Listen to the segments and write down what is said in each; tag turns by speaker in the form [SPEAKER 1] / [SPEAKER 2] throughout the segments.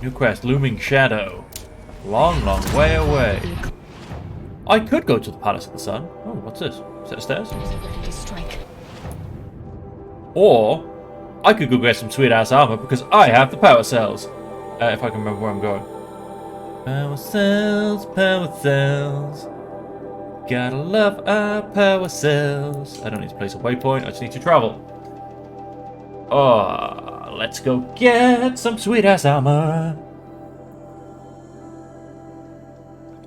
[SPEAKER 1] New quest, Looming Shadow. Long, long way away. I could go to the Palace of the Sun. Oh, what's this? Set of stairs? Or I could go get some sweet-ass armor because I have the power cells. If I can remember where I'm going. Power cells, power cells. Gotta love our power cells. I don't need to place a waypoint, I just need to travel. Oh, let's go get some sweet-ass armor.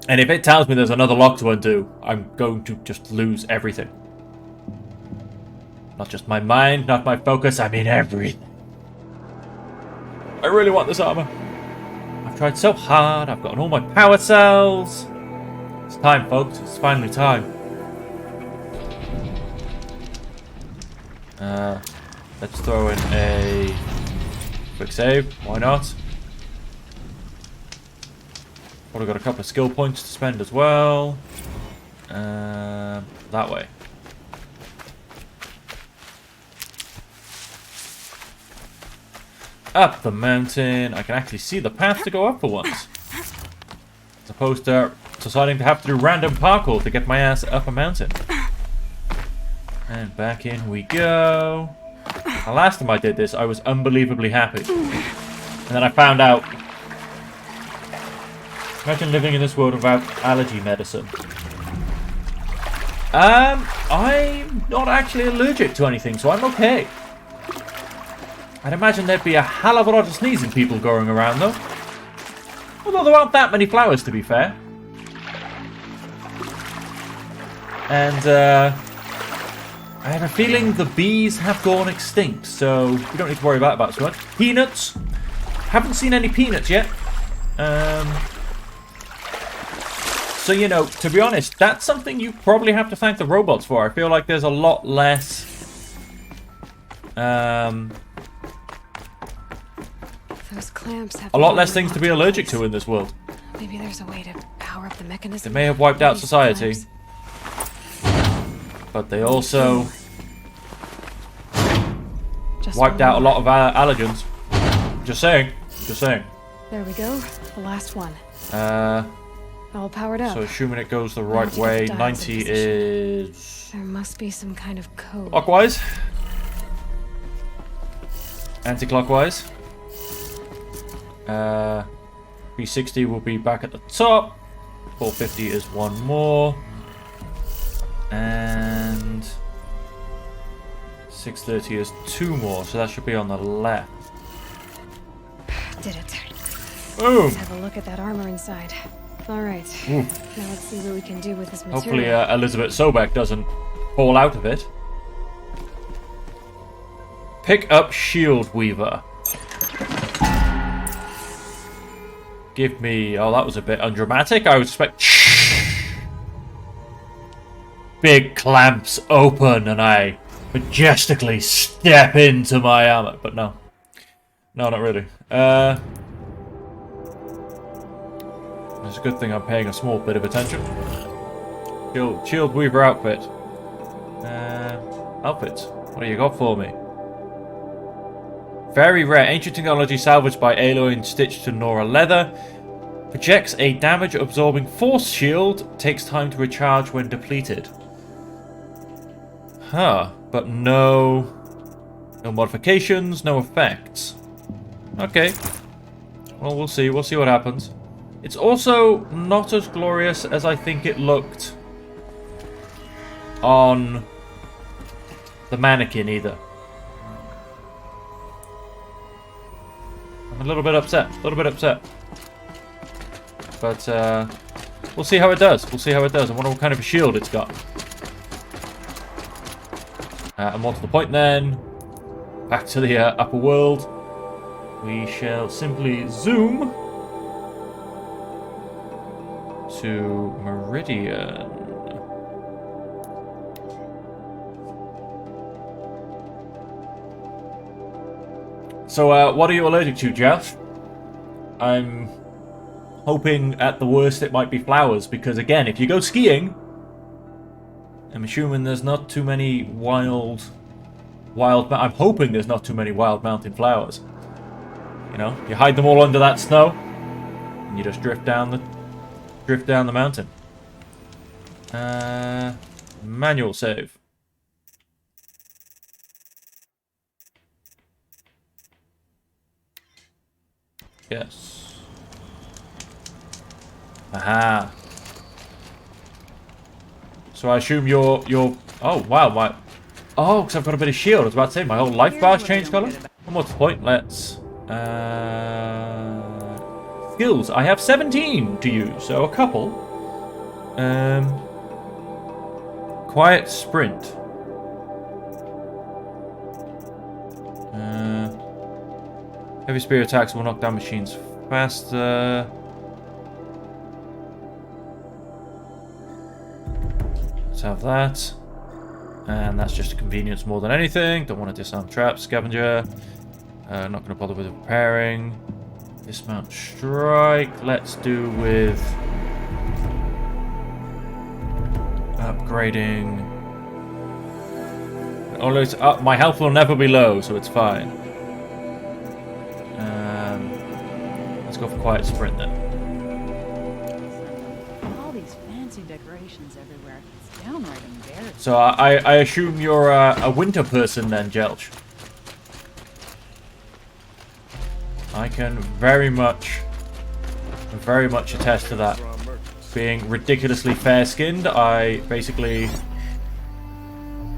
[SPEAKER 1] And if it tells me there's another lock to undo, I'm going to just lose everything. Not just my mind, not my focus, I mean everything. I really want this armor. I've tried so hard, I've gotten all my power cells. It's time, folks, it's finally time. Let's throw in a quick save, why not? Probably got a couple of skill points to spend as well. That way. Up the mountain. I can actually see the path to go up for once. As opposed to deciding to have to do random parkour to get my ass up a mountain. And back in we go. The last time I did this, I was unbelievably happy. And then I found out. Imagine living in this world without allergy medicine. I'm not actually allergic to anything, so I'm okay. I'd imagine there'd be a hell of a lot of sneezing people going around, though. Although there aren't that many flowers, to be fair. And, I have a feeling the bees have gone extinct, so we don't need to worry about that so much. Peanuts. Haven't seen any peanuts yet. So, you know, to be honest, that's something you probably have to thank the robots for. I feel like there's a lot less...
[SPEAKER 2] Those clamps have
[SPEAKER 1] a lot less things to be allergic to in this world.
[SPEAKER 2] Maybe there's a way to power up the mechanism.
[SPEAKER 1] They may have wiped out society. But they also... wiped out a lot of allergens. Just saying. Just saying.
[SPEAKER 2] There we go. The last one. All powered up.
[SPEAKER 1] So assuming it goes the right way, 90 is...
[SPEAKER 2] There must be some kind of code.
[SPEAKER 1] Clockwise. Anti-clockwise. 360 will be back at the top. 450 is one more. And 630 is two more, so that should be on the left.
[SPEAKER 2] Did it.
[SPEAKER 1] Boom!
[SPEAKER 2] Let's have a look at that armor inside. Alright. Now let's see what we can do with this material.
[SPEAKER 1] Hopefully Elizabeth Sobek doesn't fall out of it. Pick up Shield Weaver. Give me... oh, that was a bit undramatic. I would expect... big clamps open and I majestically step into my armor. But no. No, not really. It's a good thing I'm paying a small bit of attention. Shield Weaver outfit. Outfits. What do you got for me? Very rare. Ancient technology salvaged by Aloy and stitched to Nora leather. Projects a damage-absorbing force shield. Takes time to recharge when depleted. Huh. But no modifications, no effects. Okay. Well, we'll see. We'll see what happens. It's also not as glorious as I think it looked on the mannequin either. I'm a little bit upset. But we'll see how it does. We'll see how it does. I wonder what kind of a shield it's got. And more to the point then. Back to the upper world. We shall simply zoom to Meridian. So, what are you allergic to, Jeff? I'm hoping at the worst it might be flowers, because again, if you go skiing, I'm assuming there's not too many wild. I'm hoping there's not too many wild mountain flowers. You know, you hide them all under that snow, and you just drift down the mountain. Manual save. Yes. Aha. So I assume you're. Oh wow, my. Oh, because I've got a bit of shield. I was about to say my whole life bar's changed colour. And what's the point? Let's. Skills. I have 17 to use, so a couple. Quiet sprint. Heavy spear attacks will knock down machines faster. Let's have that. And that's just a convenience more than anything. Don't want to disarm traps. Scavenger. Not going to bother with repairing. Dismount strike. Let's do with upgrading. Always up. My health will never be low, so it's fine. Let's go for quiet sprint then.
[SPEAKER 3] All these fancy decorations everywhere. It's downright embarrassing.
[SPEAKER 1] So I assume you're a winter person then, Jelch. I can very much attest to that. Being ridiculously fair-skinned, I basically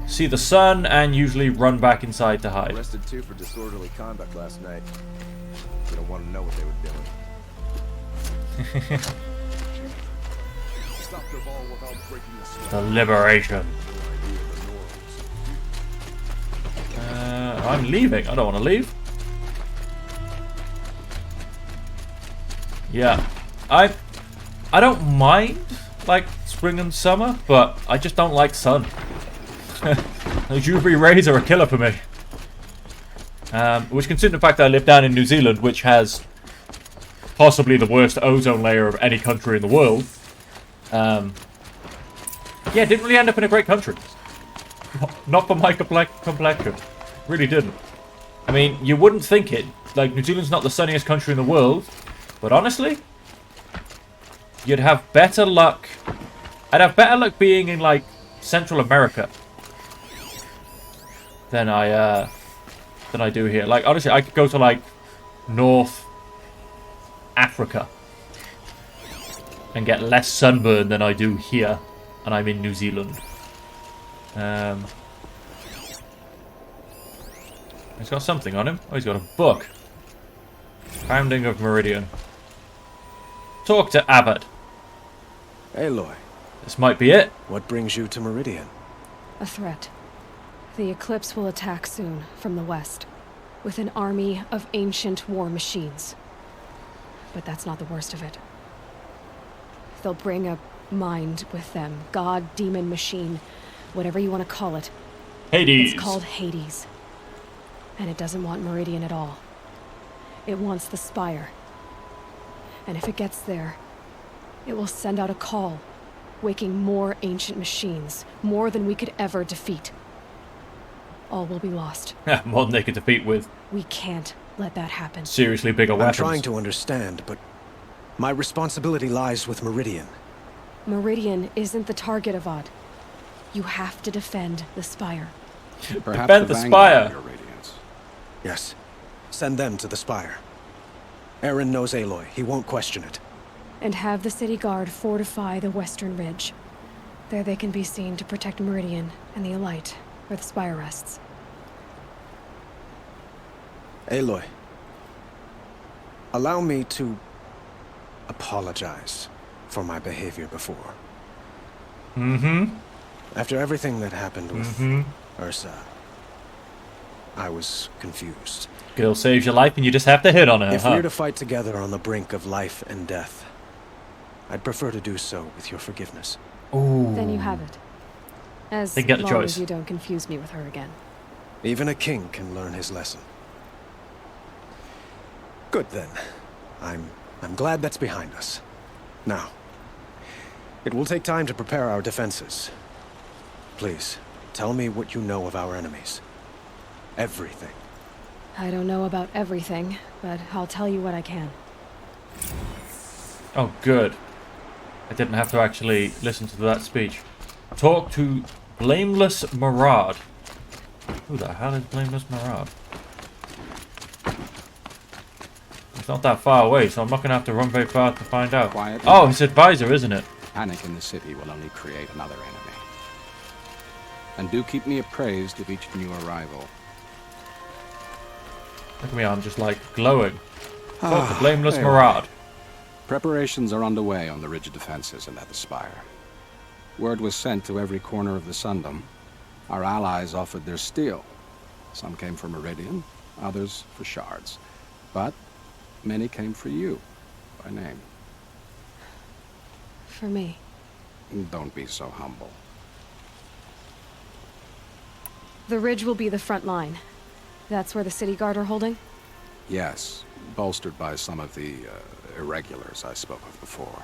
[SPEAKER 1] see the sun and usually run back inside to hide.
[SPEAKER 4] Arrested 2 for disorderly conduct last night. You don't want to know what they were doing. Stop their ball without breaking the sweat.
[SPEAKER 1] The liberation. I'm leaving. I don't want to leave. Yeah, I don't mind like spring and summer, but I just don't like sun. Those UV rays are a killer for me. Which, considering the fact that I live down in New Zealand, which has possibly the worst ozone layer of any country in the world, yeah, didn't really end up in a great country. Not for my complexion. Really didn't. I mean, you wouldn't think it. Like, New Zealand's not the sunniest country in the world, but honestly, you'd have better luck. I'd have better luck being in, like, Central America than I do here. Like, honestly, I could go to, like, North Africa and get less sunburn than I do here, and I'm in New Zealand. He's got something on him. Oh, he's got a book. Founding of Meridian. Talk to Abbott.
[SPEAKER 5] Aloy,
[SPEAKER 1] This might be it.
[SPEAKER 5] what brings you to Meridian?
[SPEAKER 2] A threat. The Eclipse will attack soon, from the west, with an army of ancient war machines. But that's not the worst of it. They'll bring a mind with them. God, demon, machine, whatever you want to call it.
[SPEAKER 1] Hades.
[SPEAKER 2] It's called Hades. And it doesn't want Meridian at all. It wants the Spire. And if it gets there, it will send out a call, waking more ancient machines, more than we could ever defeat. All will be lost.
[SPEAKER 1] More than they could defeat with
[SPEAKER 2] We can't let that happen.
[SPEAKER 1] seriously bigger
[SPEAKER 5] I'm
[SPEAKER 1] weapons.
[SPEAKER 5] trying to understand, but my responsibility lies with Meridian.
[SPEAKER 2] Meridian isn't the target, Avad. You have to defend the Spire.
[SPEAKER 6] Perhaps
[SPEAKER 1] Defend the Spire.
[SPEAKER 6] Your Radiance.
[SPEAKER 5] Yes. Send them to the Spire. Aaron knows Aloy. He won't question it.
[SPEAKER 2] And have the city guard fortify the western ridge. There they can be seen to protect Meridian and the Elite, where the Spire rests.
[SPEAKER 5] Aloy, allow me to apologize for my behavior before.
[SPEAKER 1] Mm-hmm.
[SPEAKER 5] After everything that happened with Ursa, I was confused.
[SPEAKER 1] Girl saves your life and you just have to hit on her,
[SPEAKER 5] If
[SPEAKER 1] huh?
[SPEAKER 5] we're to fight together on the brink of life and death, I'd prefer to do so with your forgiveness.
[SPEAKER 1] Ooh.
[SPEAKER 2] Then you have it. As
[SPEAKER 1] Then get the
[SPEAKER 2] long
[SPEAKER 1] choice.
[SPEAKER 2] as you don't confuse me with her again.
[SPEAKER 5] Even a king can learn his lesson. Good then. I'm glad that's behind us. Now, it will take time to prepare our defenses. Please, tell me what you know of our enemies. Everything.
[SPEAKER 2] I don't know about everything, but I'll tell you what I can.
[SPEAKER 1] Oh, good. I didn't have to actually listen to that speech. Talk to Blameless Marad. Who the hell is Blameless Marad? It's not that far away, so I'm not going to have to run very far to find out.
[SPEAKER 6] Quiet.
[SPEAKER 1] Oh, his advisor, isn't it?
[SPEAKER 6] Panic in the city will only create another enemy. And do keep me appraised of each new arrival.
[SPEAKER 1] Look at me, I'm just like glowing. Talk to Blameless Marad.
[SPEAKER 6] Preparations are underway on the ridge defenses and at the spire. Word was sent to every corner of the Sundom. Our allies offered their steel. Some came for Meridian, others for shards. But many came for you, by name.
[SPEAKER 2] For me.
[SPEAKER 6] Don't be so humble.
[SPEAKER 2] The ridge will be the front line. That's where the city guard are holding?
[SPEAKER 6] Yes, bolstered by some of the irregulars I spoke of before.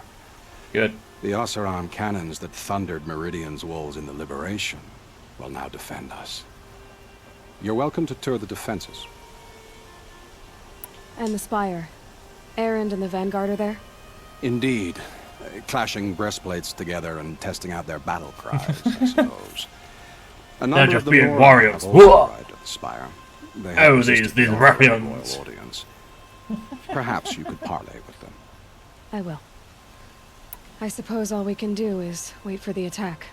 [SPEAKER 1] Good.
[SPEAKER 6] The Oseram cannons that thundered Meridian's walls in the Liberation will now defend us. You're welcome to tour the defenses.
[SPEAKER 2] And the spire. Erend and the Vanguard are there?
[SPEAKER 6] Indeed. Clashing breastplates together and testing out their battle cries, I suppose. A number
[SPEAKER 1] just
[SPEAKER 6] of the
[SPEAKER 1] being
[SPEAKER 6] more
[SPEAKER 1] warriors.
[SPEAKER 6] have also
[SPEAKER 1] Whoa.
[SPEAKER 6] arrived at the spire. They
[SPEAKER 1] Oh,
[SPEAKER 6] have
[SPEAKER 1] these
[SPEAKER 6] resisted the offer of the
[SPEAKER 1] ruffians.
[SPEAKER 6] royal audience. Perhaps you could parley with them.
[SPEAKER 2] I will. I suppose all we can do is wait for the attack.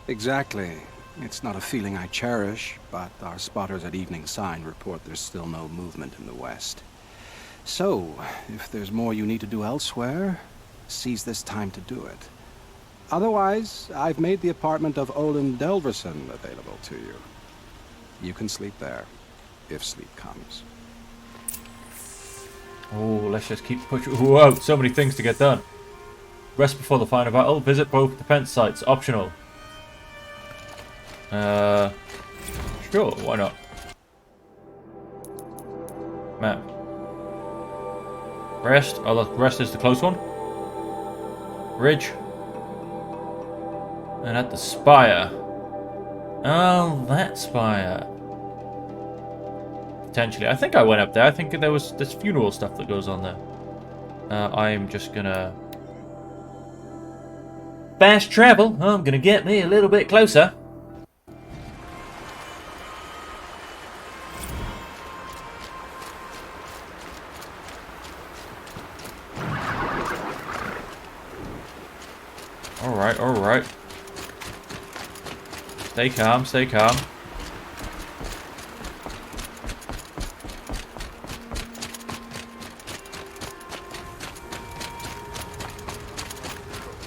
[SPEAKER 6] Exactly. It's not a feeling I cherish, but our spotters at Evening Sign report there's still no movement in the west. So, if there's more you need to do elsewhere, seize this time to do it. Otherwise, I've made the apartment of Olin Delverson available to you. You can sleep there, if sleep comes.
[SPEAKER 1] Oh, let's just keep pushing. Whoa, so many things to get done. Rest before the final battle. Visit both defense sites. Optional. Sure, why not? Map. Rest. Oh, look, rest is the close one. Ridge. And at the spire. Oh, that spire. Potentially. I think I went up there. I think there was this funeral stuff that goes on there. I'm just gonna... fast travel. I'm gonna get me a little bit closer. Alright, alright. Stay calm, stay calm.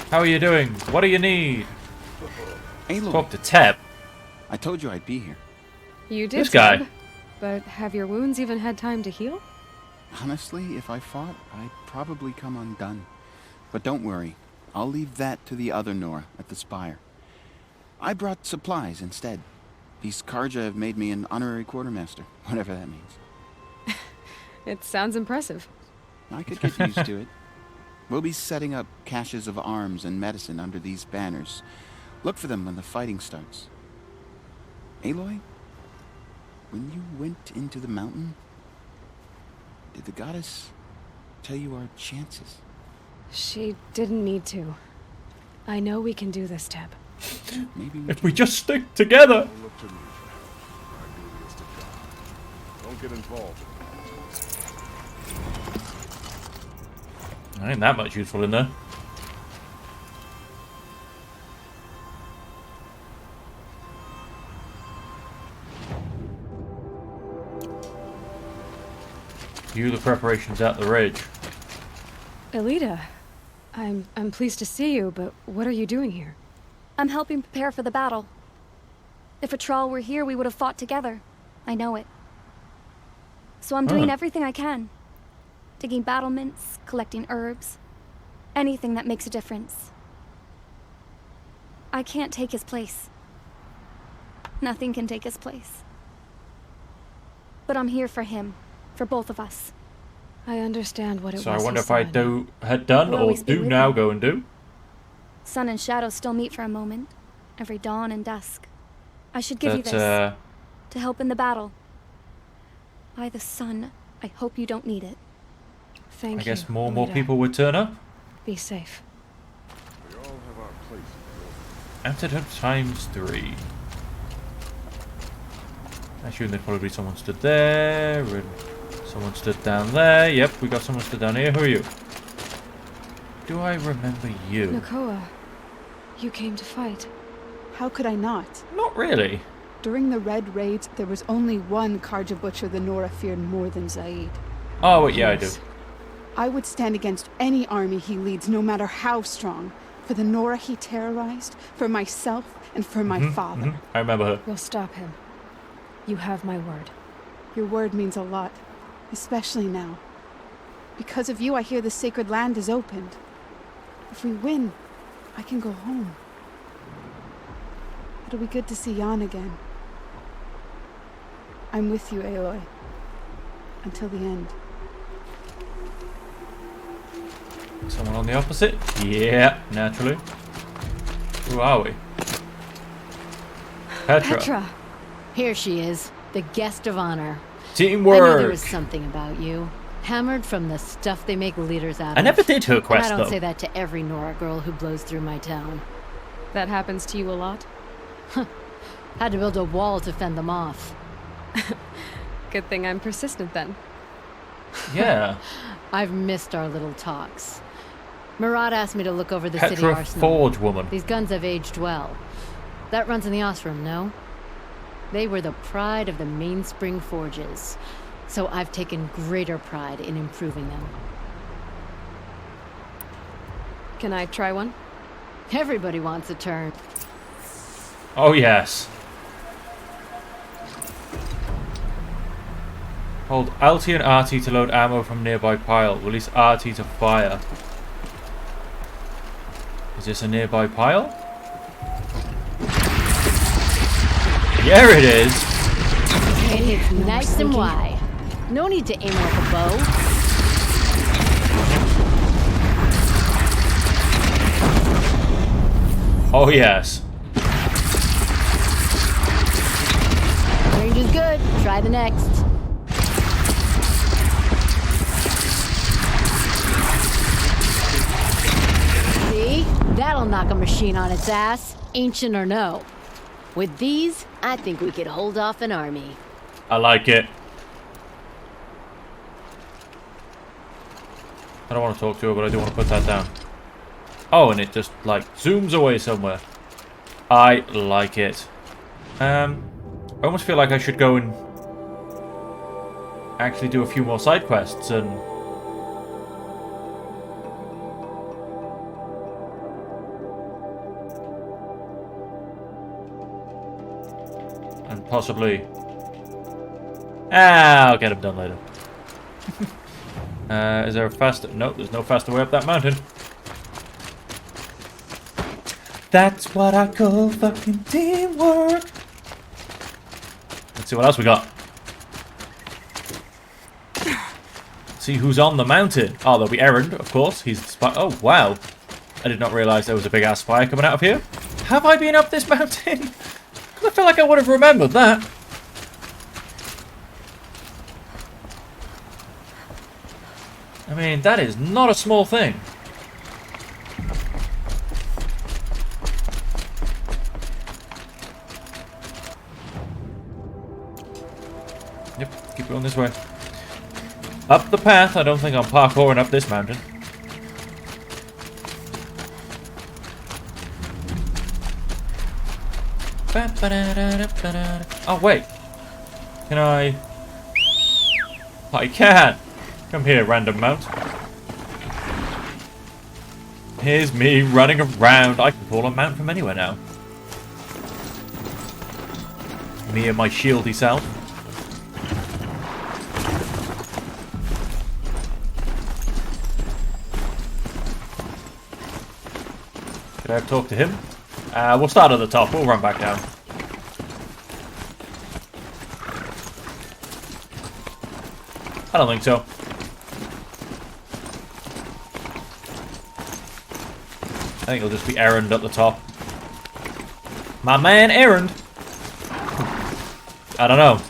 [SPEAKER 1] How are you doing? What do you need?
[SPEAKER 7] Aloy,
[SPEAKER 1] Talk to Teb.
[SPEAKER 7] I told you I'd be here.
[SPEAKER 2] You did,
[SPEAKER 1] This guy.
[SPEAKER 2] Teb. But have your wounds even had time to heal?
[SPEAKER 7] Honestly, if I fought, I'd probably come undone. But don't worry, I'll leave that to the other Nora at the spire. I brought supplies instead. These Karja have made me an honorary quartermaster, whatever that means.
[SPEAKER 2] It sounds impressive.
[SPEAKER 7] I could get used to it. We'll be setting up caches of arms and medicine under these banners. Look for them when the fighting starts. Aloy, when you went into the mountain, did the goddess tell you our chances?
[SPEAKER 2] She didn't need to. I know we can do this, Teb.
[SPEAKER 7] Maybe we
[SPEAKER 1] If we just stick together.
[SPEAKER 8] Don't look to me. Our duty is to die. Don't get involved in
[SPEAKER 1] I ain't that much useful in there. View the preparations at the ridge.
[SPEAKER 2] Elita, I'm pleased to see you, but what are you doing here?
[SPEAKER 9] I'm helping prepare for the battle. If a Thrall were here, we would have fought together. I know it. So I'm doing everything I can. Digging battlements, collecting herbs. Anything that makes a difference. I can't take his place. Nothing can take his place. But I'm here for him. For both of us.
[SPEAKER 2] I understand what it was.
[SPEAKER 1] So I wonder
[SPEAKER 2] he
[SPEAKER 1] if I
[SPEAKER 2] said.
[SPEAKER 1] had done
[SPEAKER 9] We'll
[SPEAKER 1] or
[SPEAKER 9] always be
[SPEAKER 1] do
[SPEAKER 9] with
[SPEAKER 1] now
[SPEAKER 9] him.
[SPEAKER 1] go and do.
[SPEAKER 9] Sun and shadow still meet for a moment. Every dawn and dusk. I should give you
[SPEAKER 1] But
[SPEAKER 9] this. To help in the battle. By the sun, I hope you don't need it.
[SPEAKER 2] Thank you.
[SPEAKER 1] I guess more and more
[SPEAKER 2] Lita.
[SPEAKER 1] people would turn up.
[SPEAKER 2] Be safe.
[SPEAKER 8] We all have our places.
[SPEAKER 1] Antidote times 3. I assume there'd probably be someone stood there, and someone stood down there. Yep, we got someone stood down here. Who are you? Do I remember you?
[SPEAKER 2] Nakoa, you came to fight.
[SPEAKER 10] How could I not?
[SPEAKER 1] Not really.
[SPEAKER 10] During the Red Raids, there was only one Karja butcher the Nora feared more than Zaid.
[SPEAKER 1] Oh, wait, yeah, I do.
[SPEAKER 2] Yes.
[SPEAKER 10] I would stand against any army he leads, no matter how strong. For the Nora he terrorized, for myself, and for my father.
[SPEAKER 1] I remember her.
[SPEAKER 2] We'll stop him. You have my word.
[SPEAKER 10] Your word means a lot, especially now. Because of you, I hear the sacred land is opened. If we win, I can go home. It'll be good to see Jan again. I'm with you, Aloy. Until the end.
[SPEAKER 1] Someone on the opposite? Yeah, naturally. Who are we? Petra.
[SPEAKER 2] Petra!
[SPEAKER 3] Here she is, the guest of honor. I
[SPEAKER 1] Teamwork!
[SPEAKER 3] knew there was something about you. Hammered from the stuff they make leaders out of.
[SPEAKER 1] I never did her quest,
[SPEAKER 3] And I don't
[SPEAKER 1] though.
[SPEAKER 3] say that to every Nora girl who blows through my town.
[SPEAKER 2] That happens to you a lot?
[SPEAKER 3] Had to build a wall to fend them off.
[SPEAKER 2] Good thing I'm persistent then.
[SPEAKER 1] Yeah.
[SPEAKER 3] I've missed our little talks. Murad asked me to look over the city
[SPEAKER 1] Petra
[SPEAKER 3] arsenal.
[SPEAKER 1] Forge woman.
[SPEAKER 3] These guns have aged well. That runs in the Osram, no? They were the pride of the Mainspring Forges. So I've taken greater pride in improving them.
[SPEAKER 2] Can I try one?
[SPEAKER 3] Everybody wants a turn.
[SPEAKER 1] Oh, yes. Hold LT and RT to load ammo from nearby pile. Release RT to fire. Is this a nearby pile? Yeah, it is.
[SPEAKER 3] And it's nice and wide. No need to aim like a bow.
[SPEAKER 1] Oh, yes.
[SPEAKER 3] Range is good. Try the next. See? That'll knock a machine on its ass, ancient or no. With these, I think we could hold off an army.
[SPEAKER 1] I like it. I don't want to talk to her, but I do want to put that down. Oh, and it just, like, zooms away somewhere. I like it. I almost feel like I should go and actually do a few more side quests and possibly I'll get them done later. Is there a faster? No, there's no faster way up that mountain. That's what I call fucking teamwork. Let's see what else we got. See who's on the mountain. Oh, there'll be Errand, of course. He's the spy. Oh, wow. I did not realize there was a big ass fire coming out of here. Have I been up this mountain? I feel like I would have remembered that. I mean, that is not a small thing. Yep, keep going this way. Up the path. I don't think I'm parkouring up this mountain. Oh, wait. Can I... I can. Come here, random mount. Here's me running around. I can call a mount from anywhere now. Me and my shieldy self. Could I have talked to him? We'll start at the top. We'll run back down. I don't think so. I think it'll just be Errand at the top. My man Errand. I don't know.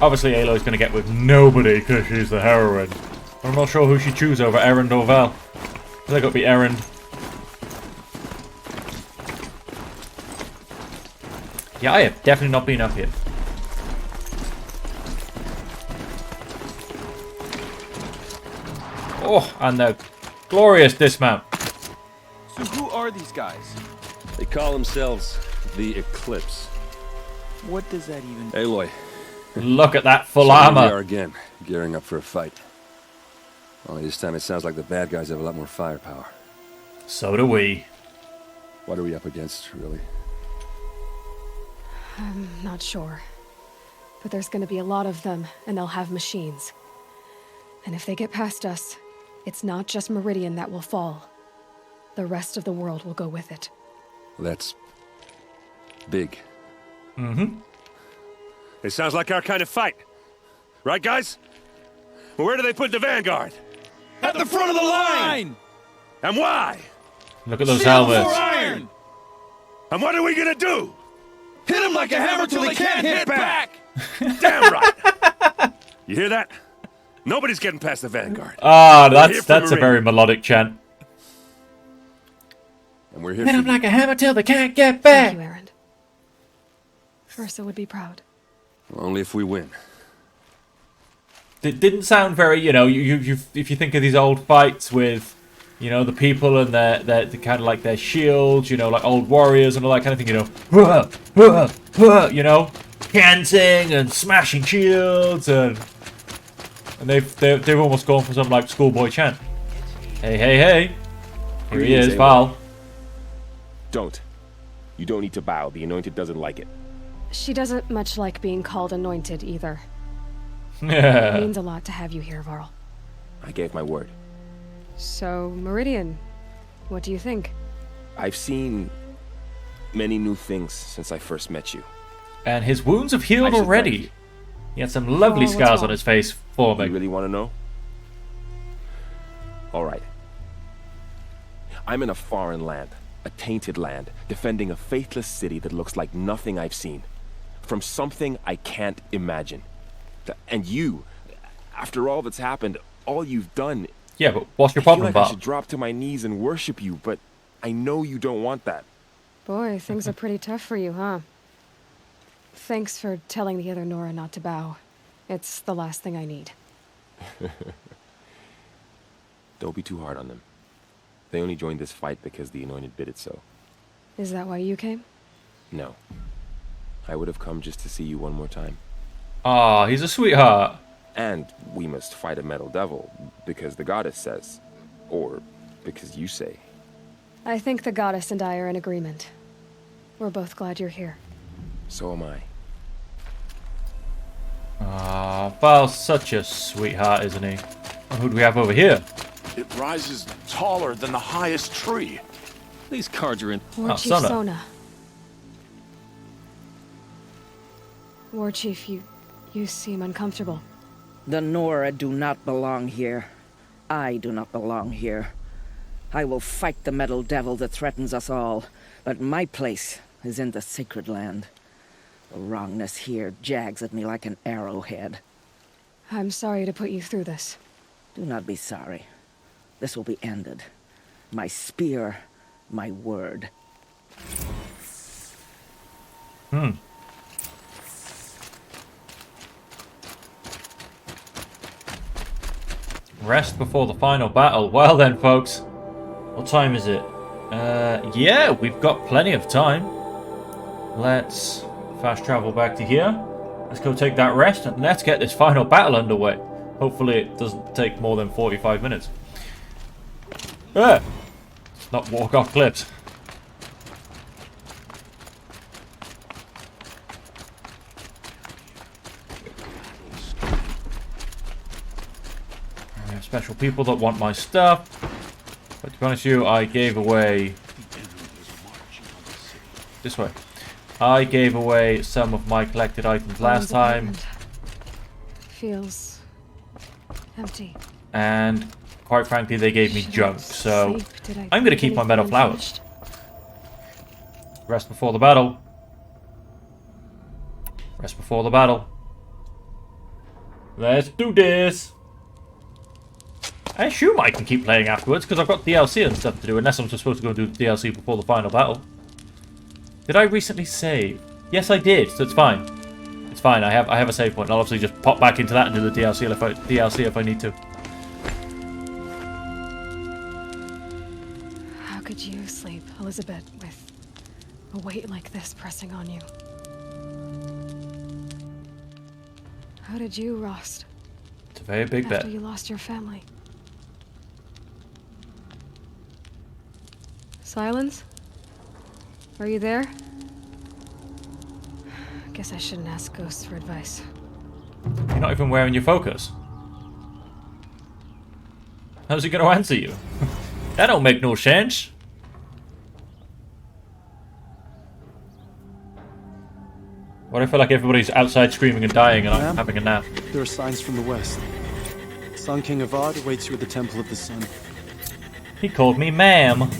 [SPEAKER 1] Obviously, Aloy's going to get with nobody because she's the heroine. I'm not sure who she'd choose over Erend or Val. I think it'll be Erend. Yeah, I have definitely not been up here. Oh, and the glorious dismount.
[SPEAKER 11] So who are these guys?
[SPEAKER 12] They call themselves the Eclipse.
[SPEAKER 11] What does that even...
[SPEAKER 12] Aloy.
[SPEAKER 1] Look at that full
[SPEAKER 12] So here
[SPEAKER 1] armor.
[SPEAKER 12] we are again, gearing up for a fight. Only this time it sounds like the bad guys have a lot more firepower.
[SPEAKER 1] So do we.
[SPEAKER 12] What are we up against, really?
[SPEAKER 2] I'm not sure. But there's gonna be a lot of them, and they'll have machines. And if they get past us, it's not just Meridian that will fall. The rest of the world will go with it.
[SPEAKER 12] That's... big.
[SPEAKER 1] Mm-hmm.
[SPEAKER 12] It sounds like our kind of fight. Right, guys? Well, where do they put the vanguard?
[SPEAKER 11] At the front of the line!
[SPEAKER 12] And why?
[SPEAKER 1] Look at those
[SPEAKER 11] Steel before
[SPEAKER 1] helmets.
[SPEAKER 11] iron!
[SPEAKER 12] And what are we gonna do?
[SPEAKER 11] Hit him like a hammer till he can't hit back!
[SPEAKER 12] Damn right! You hear that? Nobody's getting past the vanguard.
[SPEAKER 1] Ah,
[SPEAKER 12] We're here
[SPEAKER 1] that's
[SPEAKER 12] for
[SPEAKER 1] a very melodic chant.
[SPEAKER 12] And we're here
[SPEAKER 1] Hit
[SPEAKER 12] for
[SPEAKER 1] them
[SPEAKER 12] you.
[SPEAKER 1] like a hammer till they can't get back.
[SPEAKER 2] Thank you, Erend. Ursa would be proud.
[SPEAKER 12] Only if we win.
[SPEAKER 1] It didn't sound very, you know, if you think of these old fights with, you know, the people and their kind of like their shields, you know, like old warriors and all that kind of thing, you know, you know, chanting and smashing shields and they've almost gone for some like schoolboy chant. Hey, hey, hey! Here he is, Val.
[SPEAKER 13] Don't. You don't need to bow. The Anointed doesn't like it.
[SPEAKER 2] She doesn't much like being called anointed either. It
[SPEAKER 1] Yeah.
[SPEAKER 2] means a lot to have you here, Varl.
[SPEAKER 13] I gave my word.
[SPEAKER 2] So, Meridian, what do you think?
[SPEAKER 13] I've seen many new things since I first met you.
[SPEAKER 1] And his wounds have healed
[SPEAKER 13] I should thank
[SPEAKER 1] already.
[SPEAKER 13] you.
[SPEAKER 1] He had some lovely
[SPEAKER 2] Oh, what's
[SPEAKER 1] scars on
[SPEAKER 2] wrong?
[SPEAKER 1] his face for
[SPEAKER 13] You
[SPEAKER 1] me.
[SPEAKER 13] really want to know? All right. I'm in a foreign land, a tainted land, defending a faithless city that looks like nothing I've seen. From something I can't imagine. And you, after all that's happened, all you've done...
[SPEAKER 1] Yeah, but what's your
[SPEAKER 13] I feel
[SPEAKER 1] problem,
[SPEAKER 13] like I
[SPEAKER 1] Val?
[SPEAKER 13] should drop to my knees and worship you, but I know you don't want that.
[SPEAKER 2] Boy, things are pretty tough for you, huh? Thanks for telling the other Nora not to bow. It's the last thing I need.
[SPEAKER 13] Don't be too hard on them. They only joined this fight because the Anointed bid it so.
[SPEAKER 2] Is that why you came?
[SPEAKER 13] No. I would have come just to see you one more time.
[SPEAKER 1] Ah, he's a sweetheart.
[SPEAKER 13] And we must fight a metal devil, because the goddess says. Or because you say.
[SPEAKER 2] I think the goddess and I are in agreement. We're both glad you're here.
[SPEAKER 13] So am I.
[SPEAKER 1] Ah, Val's such a sweetheart, isn't he? And who do we have over here?
[SPEAKER 14] It rises taller than the highest tree.
[SPEAKER 12] These cards are in...
[SPEAKER 2] War Chief
[SPEAKER 1] Sona.
[SPEAKER 2] Sona. War Chief, you seem uncomfortable.
[SPEAKER 15] The Nora do not belong here. I do not belong here. I will fight the metal devil that threatens us all, but my place is in the sacred land. The wrongness here jags at me like an arrowhead.
[SPEAKER 2] I'm sorry to put you through this.
[SPEAKER 15] Do not be sorry. This will be ended. My spear, my word.
[SPEAKER 1] Rest before the final battle. Well then, folks. What time is it? Yeah, we've got plenty of time. Let's fast travel back to here. Let's go take that rest and let's get this final battle underway. Hopefully it doesn't take more than 45 minutes. Let's not walk off cliffs. I have special people that want my stuff. But to be honest with you, I gave away... This way. I gave away some of my collected items last time.
[SPEAKER 2] Feels empty.
[SPEAKER 1] And quite frankly, they gave me
[SPEAKER 2] Should I
[SPEAKER 1] junk. So
[SPEAKER 2] sleep? Did I
[SPEAKER 1] I'm going to
[SPEAKER 2] get
[SPEAKER 1] keep my
[SPEAKER 2] anything
[SPEAKER 1] metal flowers.
[SPEAKER 2] unfinished?
[SPEAKER 1] Rest before the battle. Rest before the battle. Let's do this. I assume I can keep playing afterwards because I've got DLC and stuff to do, unless I'm supposed to go do the DLC before the final battle. Did I recently save? Yes, I did, so it's fine. It's fine, I have a save point. I'll obviously just pop back into that and do the DLC if I need to.
[SPEAKER 2] How could you sleep, Elizabeth, with a weight like this pressing on you? How did you, Rost?
[SPEAKER 1] It's a very big bet.
[SPEAKER 2] After you lost your family. Silence? Are you there? Guess I shouldn't ask ghosts for advice.
[SPEAKER 1] You're not even wearing your focus. How's he gonna answer you? That don't make no sense. What if I feel like everybody's outside screaming and dying and I'm having a nap?
[SPEAKER 16] There are signs from the west. Sun King Avad awaits you at the Temple of the Sun.
[SPEAKER 1] He called me ma'am.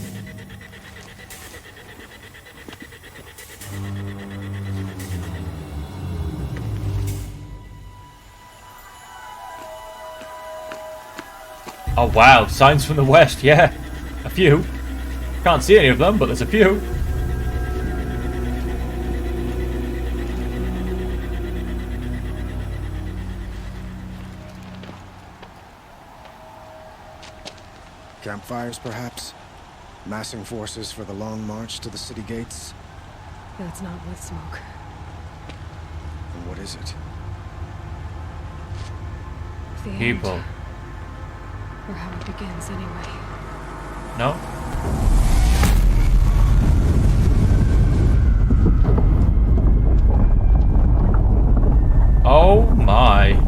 [SPEAKER 1] Oh wow, signs from the west, yeah. A few. Can't see any of them, but there's a few.
[SPEAKER 5] Campfires, perhaps? Massing forces for the long march to the city gates?
[SPEAKER 2] That's not with smoke.
[SPEAKER 5] And what is it?
[SPEAKER 2] The end.
[SPEAKER 1] People.
[SPEAKER 2] Or how it begins, anyway.
[SPEAKER 1] No? Oh my.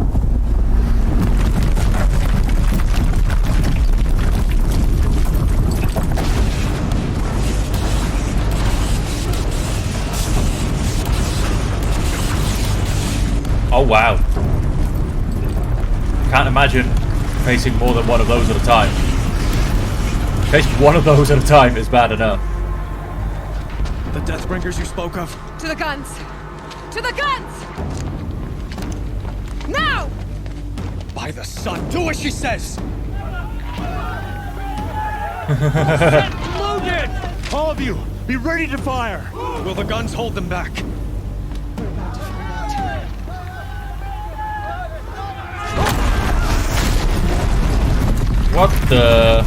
[SPEAKER 1] Oh wow. Can't imagine facing more than one of those at a time. Face one of those at a time is bad enough.
[SPEAKER 16] The Deathbringers you spoke of?
[SPEAKER 2] To the guns! To the guns! Now!
[SPEAKER 16] By the sun, do as she says!
[SPEAKER 11] Loaded! All of you, be ready to fire!
[SPEAKER 16] Will the guns hold them back?
[SPEAKER 2] We're about to find out.
[SPEAKER 1] What the...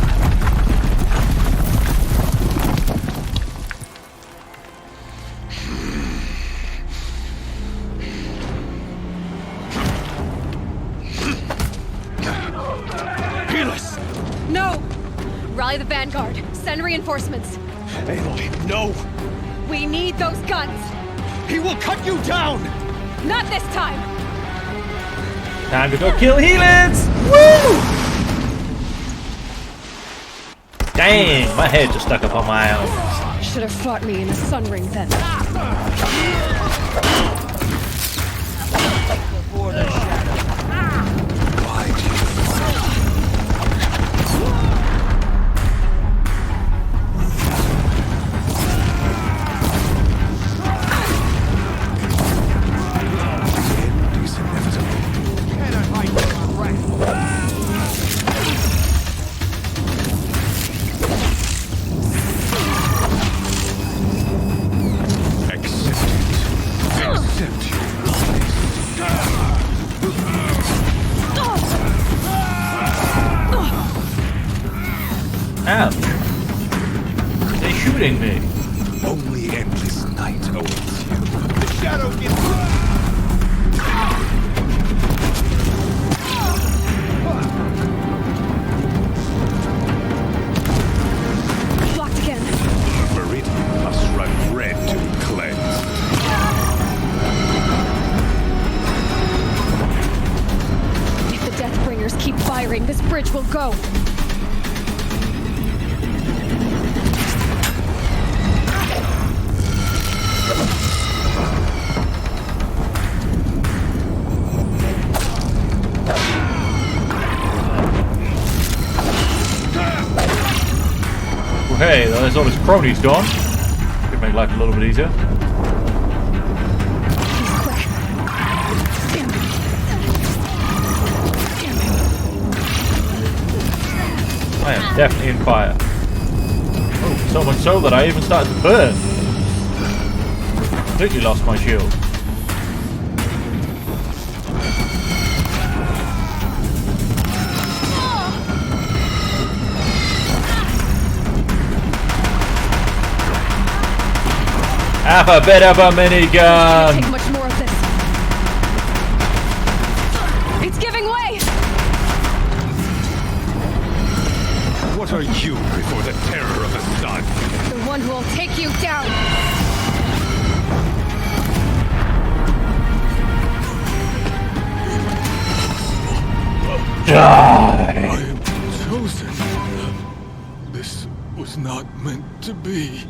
[SPEAKER 11] Helis!
[SPEAKER 2] No! Rally the vanguard. Send reinforcements.
[SPEAKER 11] Aloy, no!
[SPEAKER 2] We need those guns!
[SPEAKER 11] He will cut you down!
[SPEAKER 2] Not this time!
[SPEAKER 1] Time to go kill Helis! Woo! Dang, my head just stuck up on my arm.
[SPEAKER 2] Should have fought me in a sun ring then.
[SPEAKER 11] Before the shadow.
[SPEAKER 1] Ouch. They're shooting me.
[SPEAKER 11] Only endless night awaits you. The shadow gets...
[SPEAKER 2] Blocked again.
[SPEAKER 8] Meridian must run red to cleanse.
[SPEAKER 2] If the Deathbringers keep firing, this bridge will go.
[SPEAKER 1] Well, hey, there's all his cronies gone. Could make life a little bit easier.
[SPEAKER 2] He's quick. Damn it.
[SPEAKER 1] I am definitely in fire. Oh, so much so that I even started to burn. Completely lost my shield. Have a bit of a minigun.
[SPEAKER 2] Take much more of this. It's giving way.
[SPEAKER 11] What are you before the terror of the sun?
[SPEAKER 2] The one who will take you down.
[SPEAKER 1] Die.
[SPEAKER 11] I am chosen. This was not meant to be.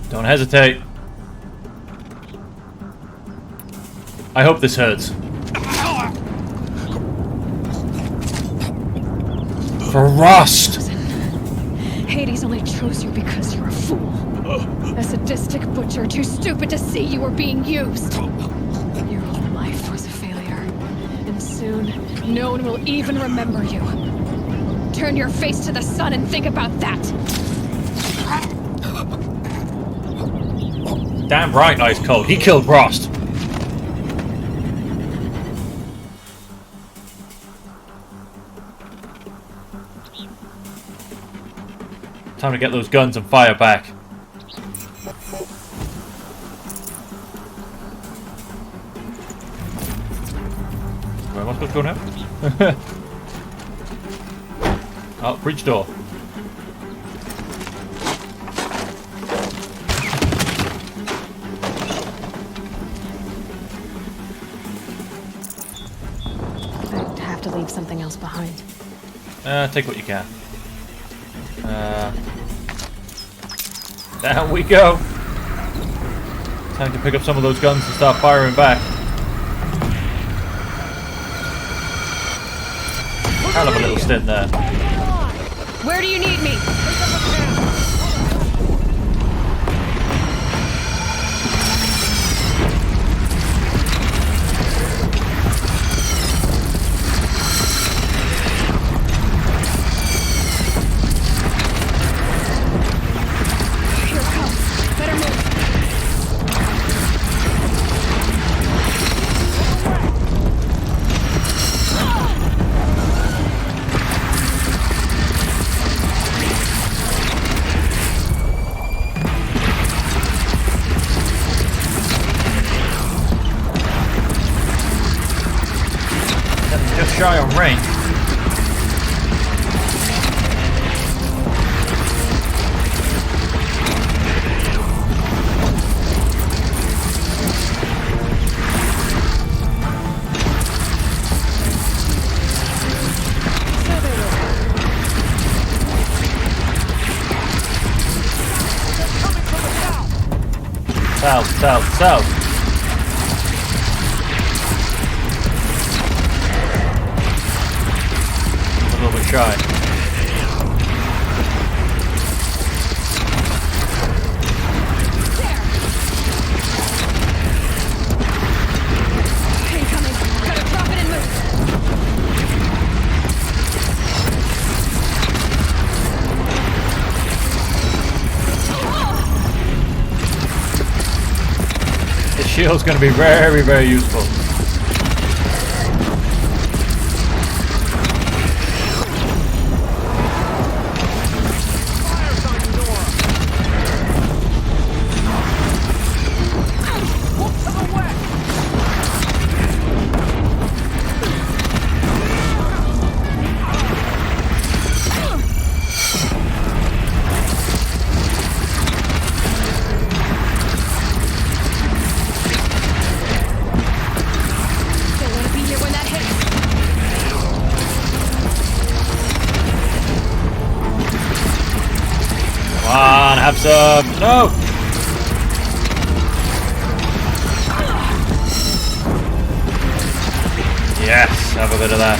[SPEAKER 1] Don't hesitate. I hope this hurts. Frost!
[SPEAKER 2] Hades only chose you because you're a fool. A sadistic butcher too stupid to see you were being used. Your whole life was a failure. And soon, no one will even remember you. Turn your face to the sun and think about that.
[SPEAKER 1] Damn right, Ice Cold. He killed Frost. Time to get those guns and fire back. Where am I supposed to go now? Oh, breach door.
[SPEAKER 2] I'd have to leave something else behind.
[SPEAKER 1] Take what you can. Down we go. Time to pick up some of those guns and start firing back. Hell of a little stint there.
[SPEAKER 2] Where do you need me?
[SPEAKER 1] Shy on range. South. A little bit shy.
[SPEAKER 2] Incoming. Gotta drop it and move.
[SPEAKER 1] This shield's going to be very, very useful. Have some. No! Yes, have a bit of that.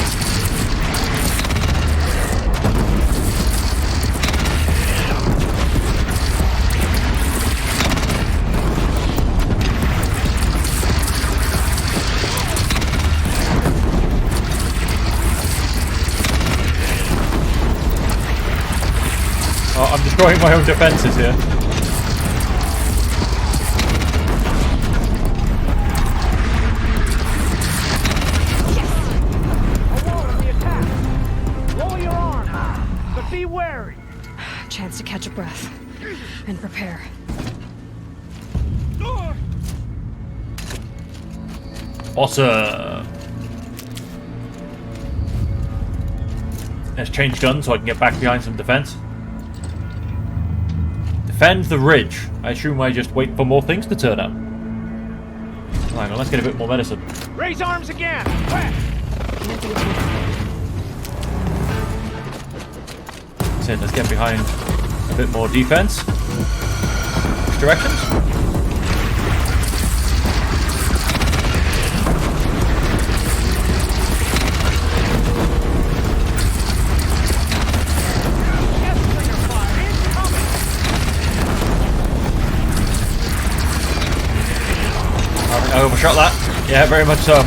[SPEAKER 1] Oh, I'm destroying my own defenses here.
[SPEAKER 2] Chance to catch a breath and prepare.
[SPEAKER 1] Awesome. Let's change guns so I can get back behind some defense. Defend the ridge. I assume I just wait for more things to turn up. Hang on, let's get a bit more medicine.
[SPEAKER 17] Raise arms again!
[SPEAKER 1] That's it, let's get behind a bit more defense. Which directions? I overshot that. Yeah, very much so.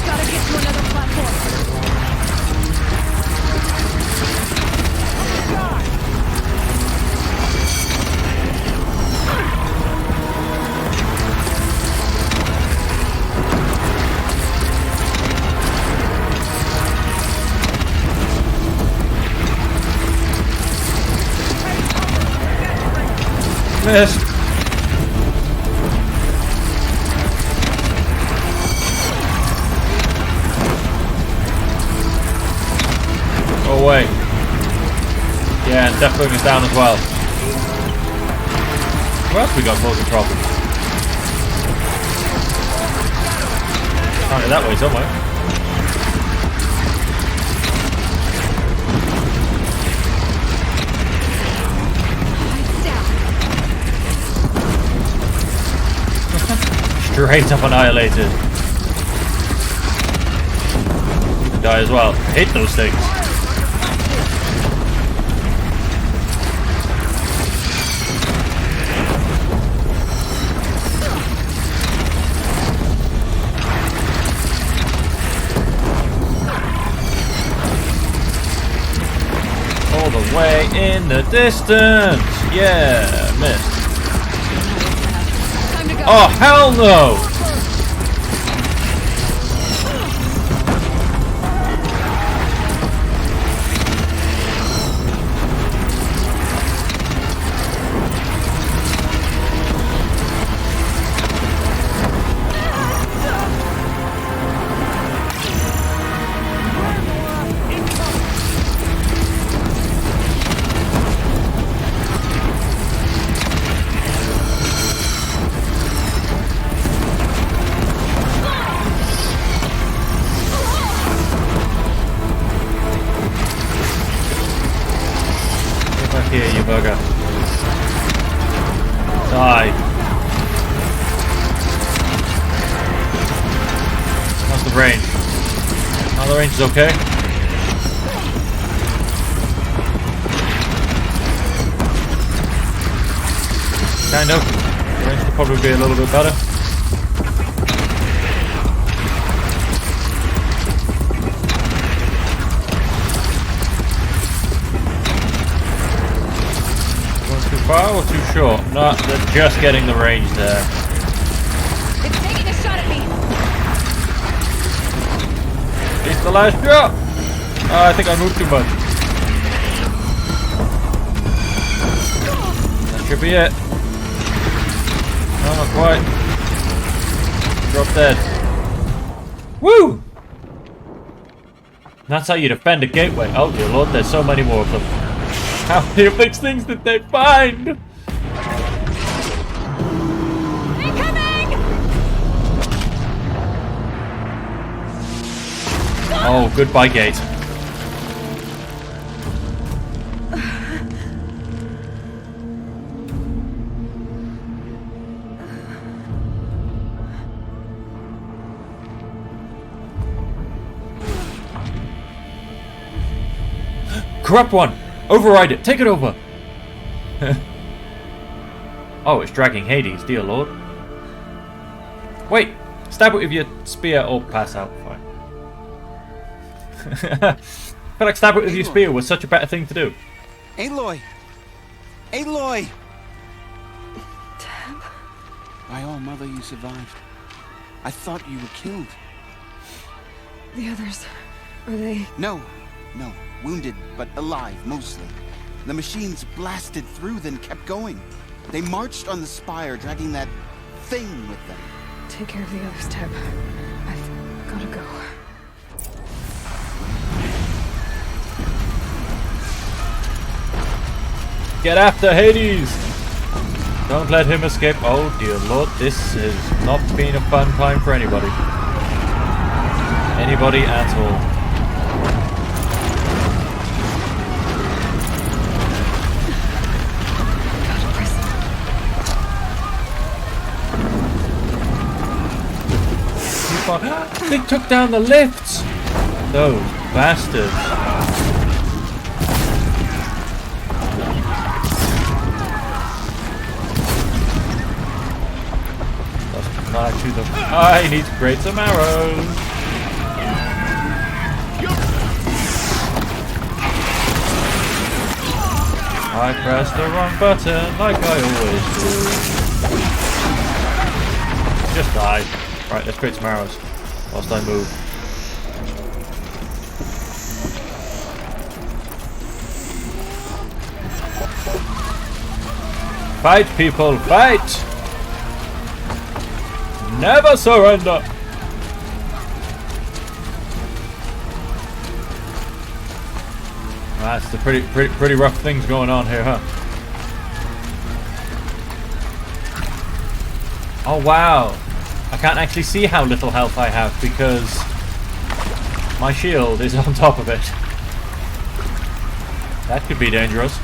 [SPEAKER 2] Gotta get to another platform.
[SPEAKER 1] Missed. Go away. Yeah, and Death Wing is down as well. Where else we got causing problems? Apparently that way somewhere. Straight up annihilated. Die as well. I hate those things. All the way in the distance. Yeah, missed. Oh, hell no! Here, you bugger. Die. How's the range? Oh, the range is okay. Kind of. The range could probably be a little bit better. Far or too short? No, they're just getting the range there.
[SPEAKER 2] It's taking a shot at me.
[SPEAKER 1] It's the last drop. Oh, I think I moved too much. That should be it. No, not quite. Drop dead. Woo! That's how you defend a gateway. Oh dear lord, there's so many more of them. How many of these things did they find?
[SPEAKER 2] Incoming!
[SPEAKER 1] Oh, goodbye, gate. Corrupt one! Override it! Take it over! Oh, it's dragging Hades, dear lord. Wait, stab it with your spear or pass out. Fine. I feel like stab it with your spear was such a better thing to do.
[SPEAKER 7] Aloy! Aloy!
[SPEAKER 2] Tab?
[SPEAKER 7] By all mother, you survived. I thought you were killed.
[SPEAKER 2] The others, are they?
[SPEAKER 7] No. Wounded, but alive, mostly. The machines blasted through, then kept going. They marched on the spire, dragging that thing with them.
[SPEAKER 2] Take care of the others, Tab. I've gotta go.
[SPEAKER 1] Get after Hades! Don't let him escape. Oh dear lord, this has not been a fun time for anybody. Anybody at all. They took down the lifts! Those bastards. To them. I need to create some arrows. I pressed the wrong button like I always do. Just die. Right, let's create some arrows whilst I move. Fight, people, fight! Never surrender. That's the pretty rough things going on here, huh? Oh wow! I can't actually see how little health I have because my shield is on top of it. That could be dangerous.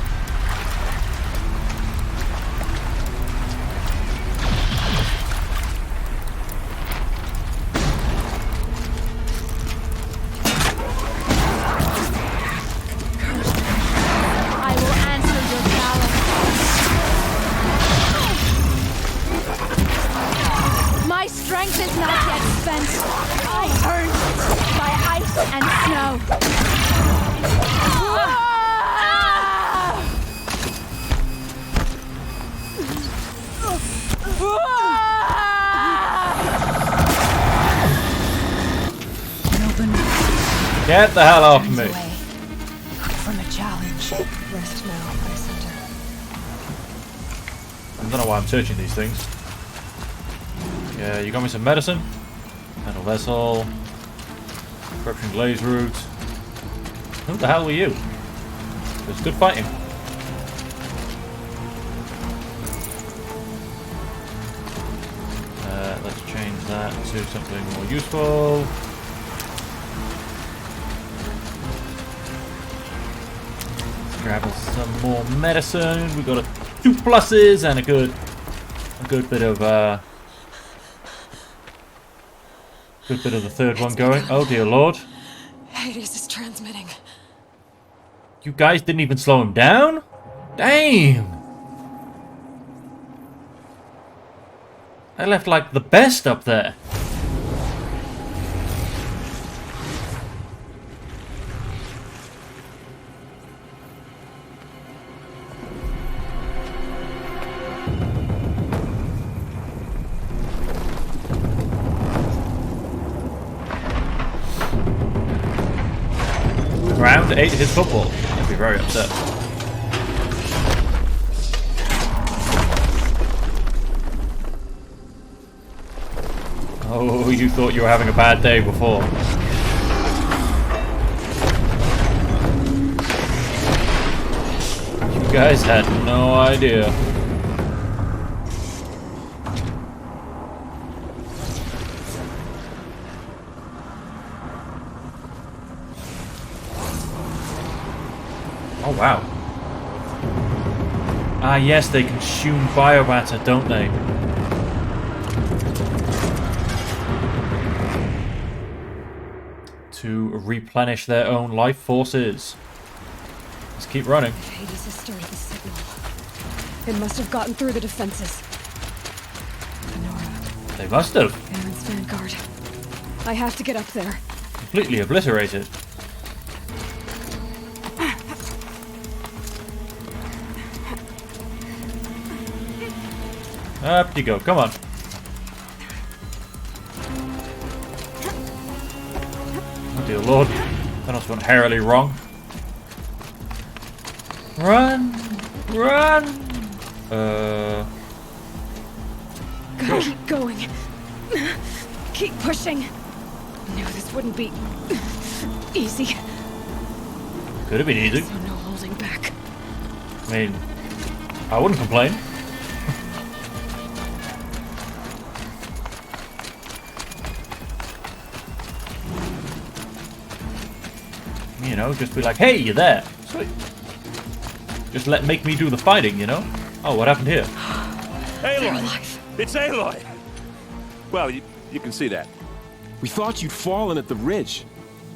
[SPEAKER 1] Get the hell off me!
[SPEAKER 2] From a challenge. Rest now, my center.
[SPEAKER 1] I don't know why I'm searching these things. Yeah, you got me some medicine. Metal vessel. Corruption glaze root. Who the hell were you? It was good fighting. Let's change that to something more useful. Grab us some more medicine. We got 2 pluses and a good bit of the third one going. Oh dear lord!
[SPEAKER 2] Hades is transmitting.
[SPEAKER 1] You guys didn't even slow him down? Damn! I left like the best up there. Ground ate his football. I'd be very upset. Oh, you thought you were having a bad day before. You guys had no idea. Oh wow. Ah yes, they consume biomatter, don't they? To replenish their own life forces. Let's keep running.
[SPEAKER 2] Hades has started the signal. It must have gotten through the defenses.
[SPEAKER 1] They must have.
[SPEAKER 2] Aaron's vanguard. I have to get up there.
[SPEAKER 1] Completely obliterated. Up you go, come on. Oh dear lord. That also went hairily wrong. Run! Run!
[SPEAKER 2] Gotta keep going. Keep pushing. Knew this wouldn't be easy.
[SPEAKER 1] Could have been easy.
[SPEAKER 2] So no holding back.
[SPEAKER 1] I mean, I wouldn't complain. You know, just be like, hey, you're there. Sweet. Just make me do the fighting, you know? Oh, what happened here?
[SPEAKER 12] Aloy! It's Aloy! Well, you can see that.
[SPEAKER 13] We thought you'd fallen at the ridge.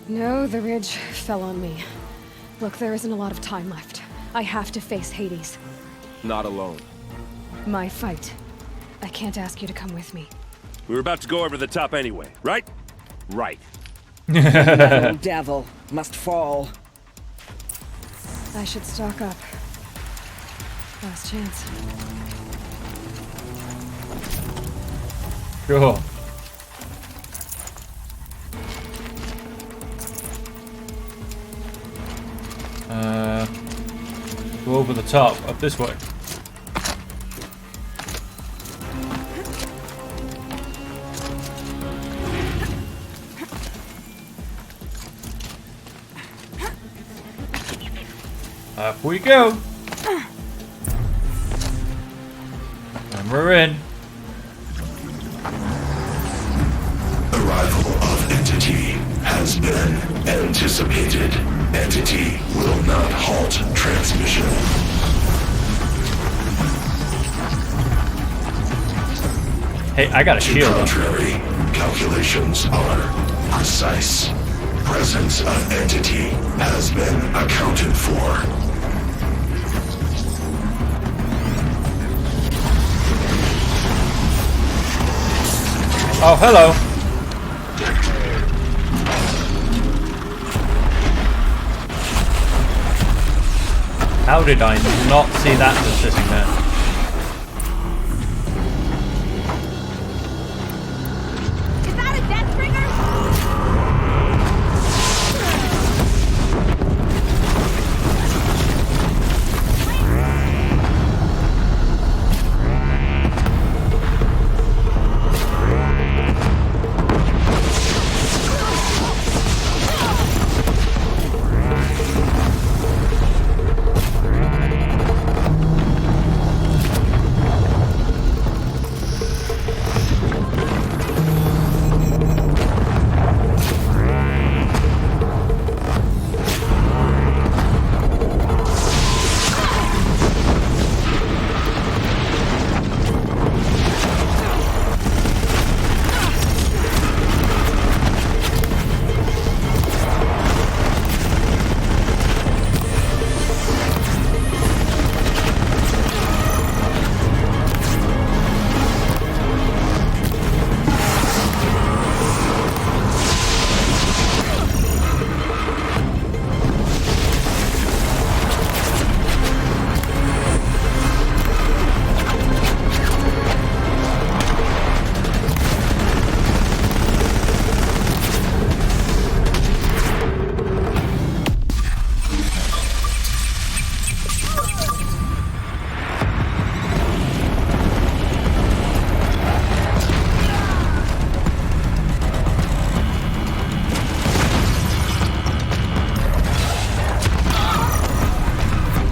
[SPEAKER 2] No, the ridge fell on me. Look, there isn't a lot of time left. I have to face Hades.
[SPEAKER 13] Not alone.
[SPEAKER 2] My fight. I can't ask you to come with me.
[SPEAKER 12] We were about to go over the top anyway, right? Right.
[SPEAKER 15] The devil must fall.
[SPEAKER 2] I should stock up. Last chance.
[SPEAKER 1] Sure. Go over the top, up this way. Up we go. And we're in.
[SPEAKER 17] Arrival of Entity has been anticipated. Entity will not halt transmission.
[SPEAKER 1] Hey, I got a shield.
[SPEAKER 17] Contrary, calculations are precise. Presence of Entity has been accounted for.
[SPEAKER 1] Oh, hello. How did I not see that just sitting there?
[SPEAKER 18] Is that a Deathbringer?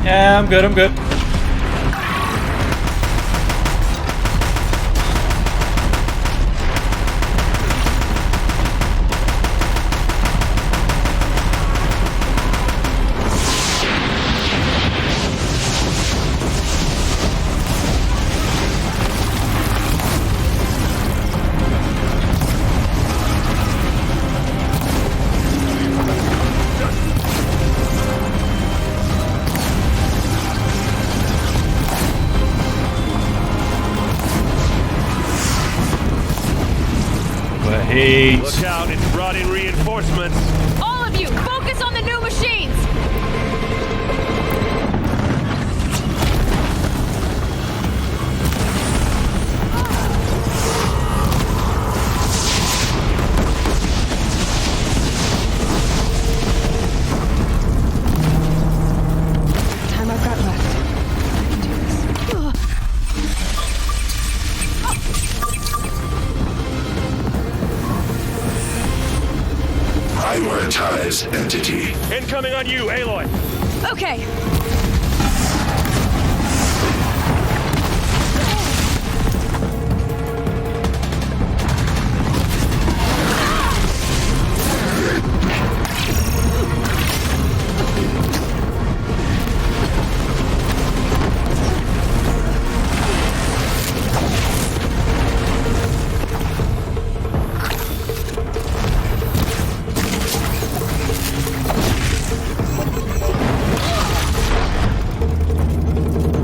[SPEAKER 1] Yeah, I'm good, I'm good. Heat.
[SPEAKER 12] Look out, it's brought in reinforcements.
[SPEAKER 18] All of you, focus on the new machines!
[SPEAKER 2] Time I've got left. I can do this. Ugh.
[SPEAKER 17] Prioritize entity.
[SPEAKER 12] Incoming on you, Aloy.
[SPEAKER 2] Okay.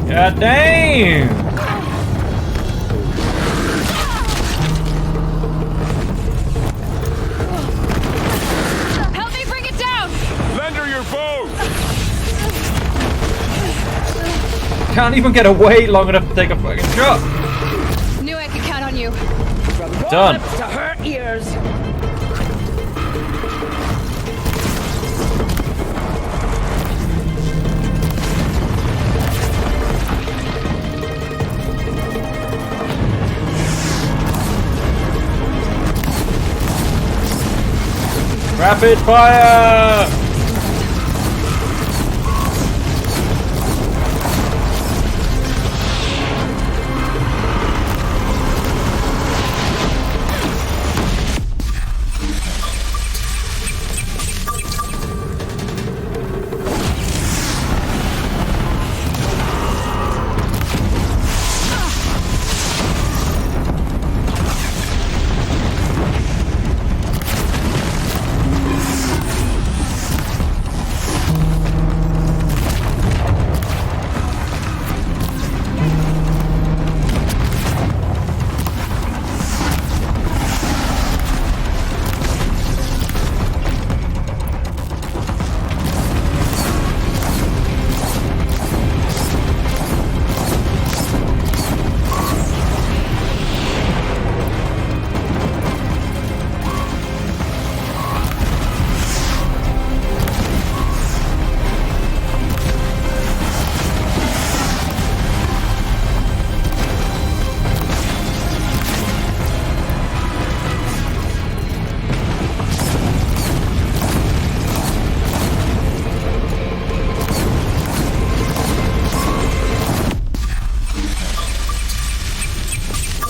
[SPEAKER 1] God damn!
[SPEAKER 18] Help me bring it down!
[SPEAKER 12] Lend her your bow!
[SPEAKER 1] Can't even get away long enough to take a fucking shot.
[SPEAKER 18] Knew I could count on you.
[SPEAKER 1] Done.
[SPEAKER 15] To her ears.
[SPEAKER 1] Rapid fire!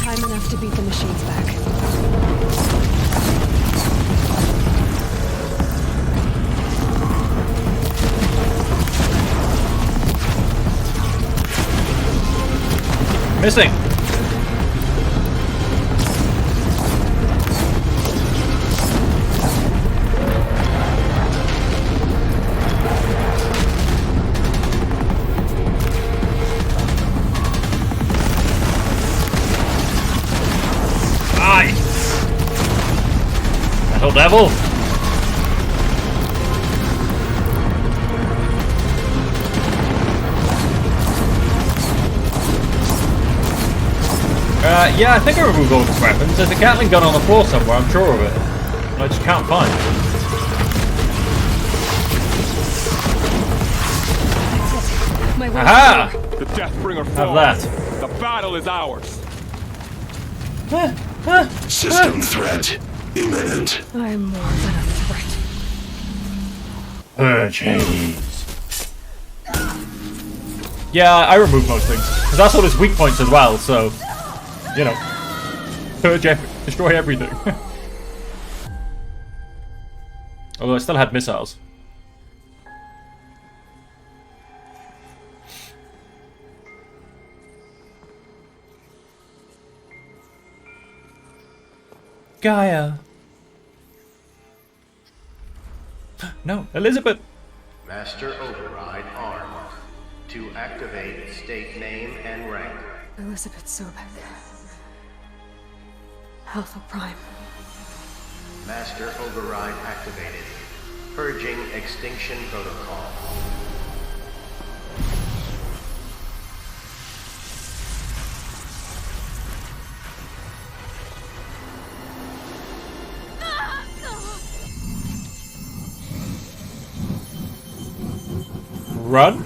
[SPEAKER 2] Time enough to beat the machines back.
[SPEAKER 1] Missing. Aye. Metal devil. Yeah, I think I removed all the weapons. There's a Gatling gun on the floor somewhere, I'm sure of it. I just can't find it. Aha!
[SPEAKER 12] The Deathbringer
[SPEAKER 1] Have
[SPEAKER 12] falls.
[SPEAKER 1] that.
[SPEAKER 12] The battle is ours.
[SPEAKER 17] System threat imminent.
[SPEAKER 2] I'm more than a threat.
[SPEAKER 1] Purge Hades. Yeah, I removed most things. Because that's all his weak points as well, so... You know. Purge destroy everything. Although I still had missiles. Gaia. No, Elizabeth.
[SPEAKER 19] Master override armed. To activate state name and rank.
[SPEAKER 2] Elizabeth Sobek. Alpha Prime.
[SPEAKER 19] Master override activated. Purging Extinction protocol.
[SPEAKER 1] Run?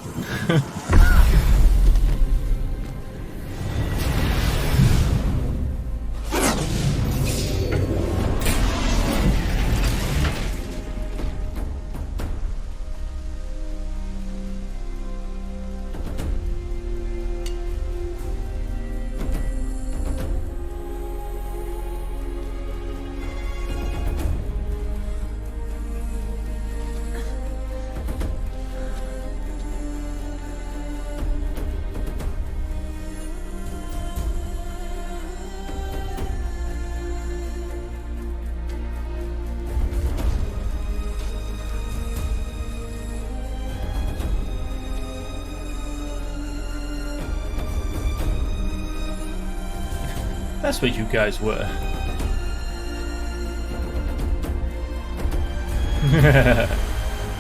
[SPEAKER 1] That's what you guys were.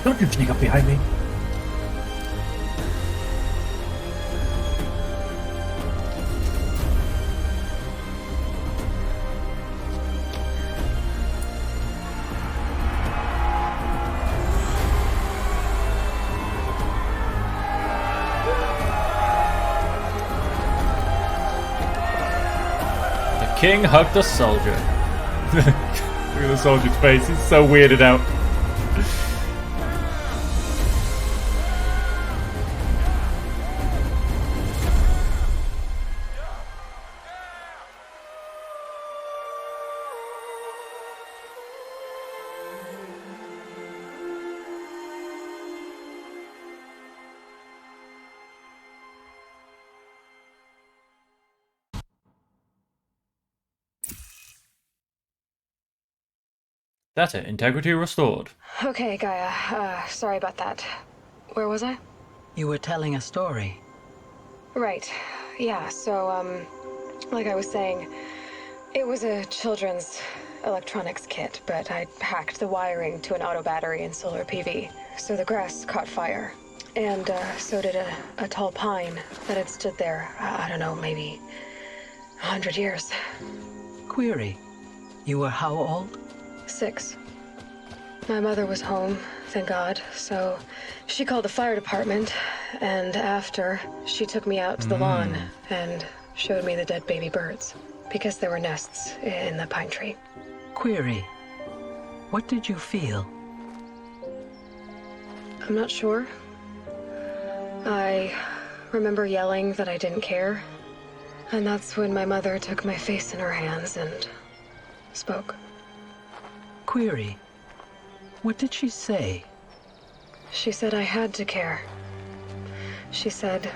[SPEAKER 1] Don't you sneak up behind me. King hugged a soldier. Look at the soldier's face, he's so weirded out. That's it, integrity restored.
[SPEAKER 2] Okay, Gaia, sorry about that. Where was I?
[SPEAKER 20] You were telling a story.
[SPEAKER 2] Right. Yeah, so, like I was saying, it was a children's electronics kit, but I hacked the wiring to an auto battery and solar PV. So the grass caught fire. And, so did a tall pine that had stood there, I don't know, maybe 100 years.
[SPEAKER 20] Query. You were how old?
[SPEAKER 2] 6. My mother was home, thank God, so she called the fire department, and after, she took me out to the lawn and showed me the dead baby birds, because there were nests in the pine tree.
[SPEAKER 20] Query. What did you feel?
[SPEAKER 2] I'm not sure. I remember yelling that I didn't care, and that's when my mother took my face in her hands and spoke.
[SPEAKER 20] Query. What did she say?
[SPEAKER 2] She said I had to care. She said,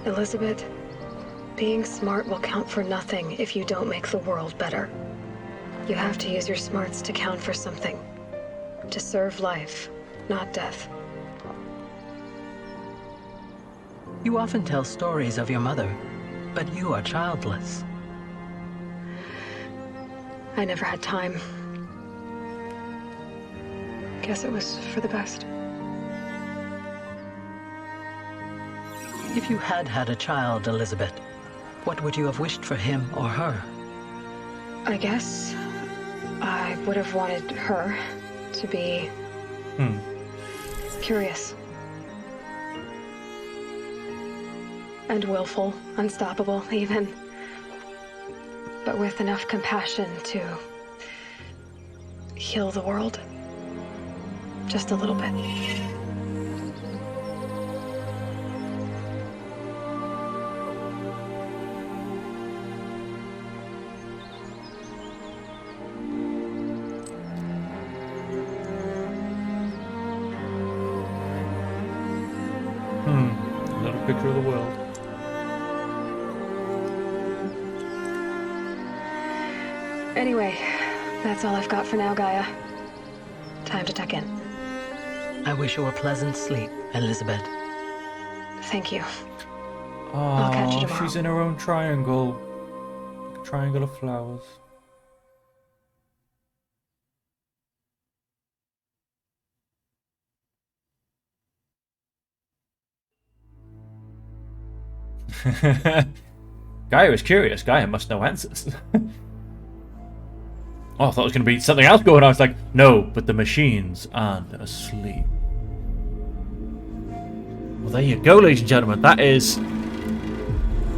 [SPEAKER 2] Elizabeth, being smart will count for nothing if you don't make the world better. You have to use your smarts to count for something. To serve life, not death.
[SPEAKER 20] You often tell stories of your mother, but you are childless.
[SPEAKER 2] I never had time. Guess it was for the best.
[SPEAKER 20] If you had had a child, Elizabeth, what would you have wished for him or her?
[SPEAKER 2] I guess I would have wanted her to be curious. And willful, unstoppable, even. But with enough compassion to heal the world. Just a little bit.
[SPEAKER 1] Another picture of the world.
[SPEAKER 2] Anyway, that's all I've got for now, Gaia. Time to tuck in.
[SPEAKER 20] I wish you a pleasant sleep, Elizabeth.
[SPEAKER 2] Thank you. I'll catch you tomorrow.
[SPEAKER 1] She's in her own triangle. Triangle of flowers. Gaia is curious. Gaia must know answers. Oh, I thought it was going to be something else going on. I was like, no, but the machines aren't asleep. Well, there you go, ladies and gentlemen. That is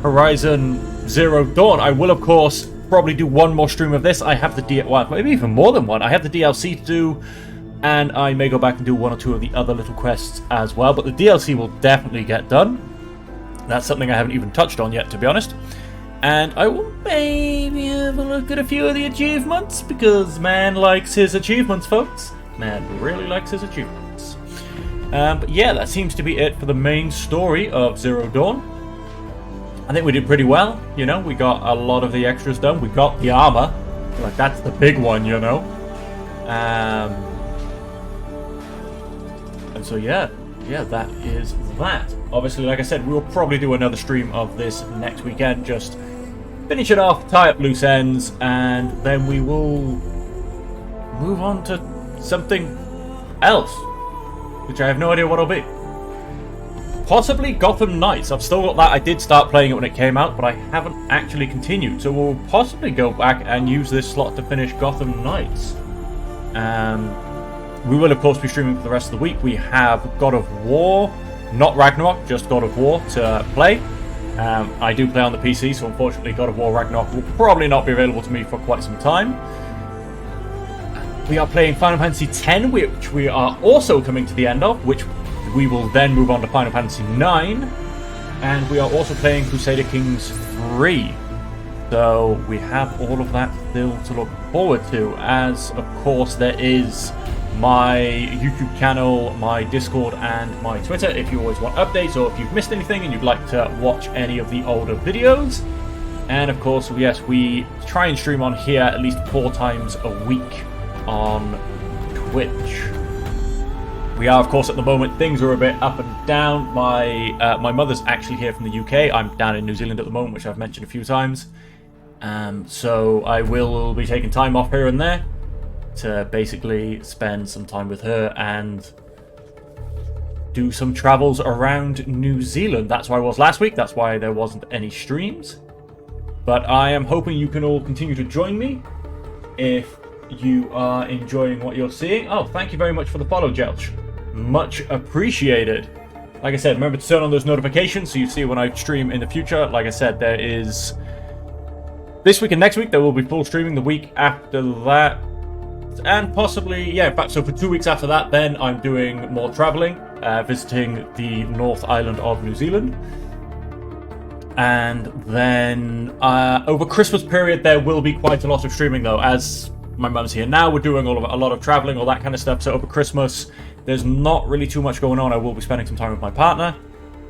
[SPEAKER 1] Horizon Zero Dawn. I will, of course, probably do one more stream of this. I have the well, maybe even more than one. I have the DLC to do, and I may go back and do one or two of the other little quests as well. But the DLC will definitely get done. That's something I haven't even touched on yet, to be honest. And I will maybe have a look at a few of the achievements, because man likes his achievements, folks. Man really likes his achievements. But yeah, that seems to be it for the main story of Zero Dawn. I think we did pretty well, you know. We got a lot of the extras done. We got the armor. Like, that's the big one, you know. And so yeah, that is that. Obviously, like I said, we will probably do another stream of this next weekend. Just finish it off, tie up loose ends, and then we will move on to something else, which I have no idea what it'll be. Possibly Gotham Knights. I've still got that. I did start playing it when it came out, but I haven't actually continued. So we'll possibly go back and use this slot to finish Gotham Knights. We will, of course, be streaming for the rest of the week. We have God of War, not Ragnarok, just God of War to play. I do play on the PC, so unfortunately God of War Ragnarok will probably not be available to me for quite some time. We are playing Final Fantasy X, which we are also coming to the end of, which we will then move on to Final Fantasy IX. And we are also playing Crusader Kings 3. So we have all of that still to look forward to, as of course there is my YouTube channel, my Discord, and my Twitter if you always want updates, or if you've missed anything and you'd like to watch any of the older videos. And of course, yes, we try and stream on here at least 4 times a week on Twitch. We are, of course, at the moment, things are a bit up and down. My mother's actually here from the UK. I'm down in New Zealand at the moment, which I've mentioned a few times. So I will be taking time off here and there to basically spend some time with her and do some travels around New Zealand. That's why I was last week. That's why there wasn't any streams. But I am hoping you can all continue to join me if you are enjoying what you're seeing. Oh, thank you very much for the follow, Jelch. Much appreciated. Like I said, remember to turn on those notifications so you see when I stream in the future. Like I said, there is this week and next week, there will be full streaming. The week after that, and possibly, yeah, in fact, so for 2 weeks after that, then I'm doing more traveling, visiting the North Island of New Zealand. And then over Christmas period, there will be quite a lot of streaming, though. As my mum's here now, we're doing a lot of traveling, all that kind of stuff. So over Christmas, there's not really too much going on. I will be spending some time with my partner.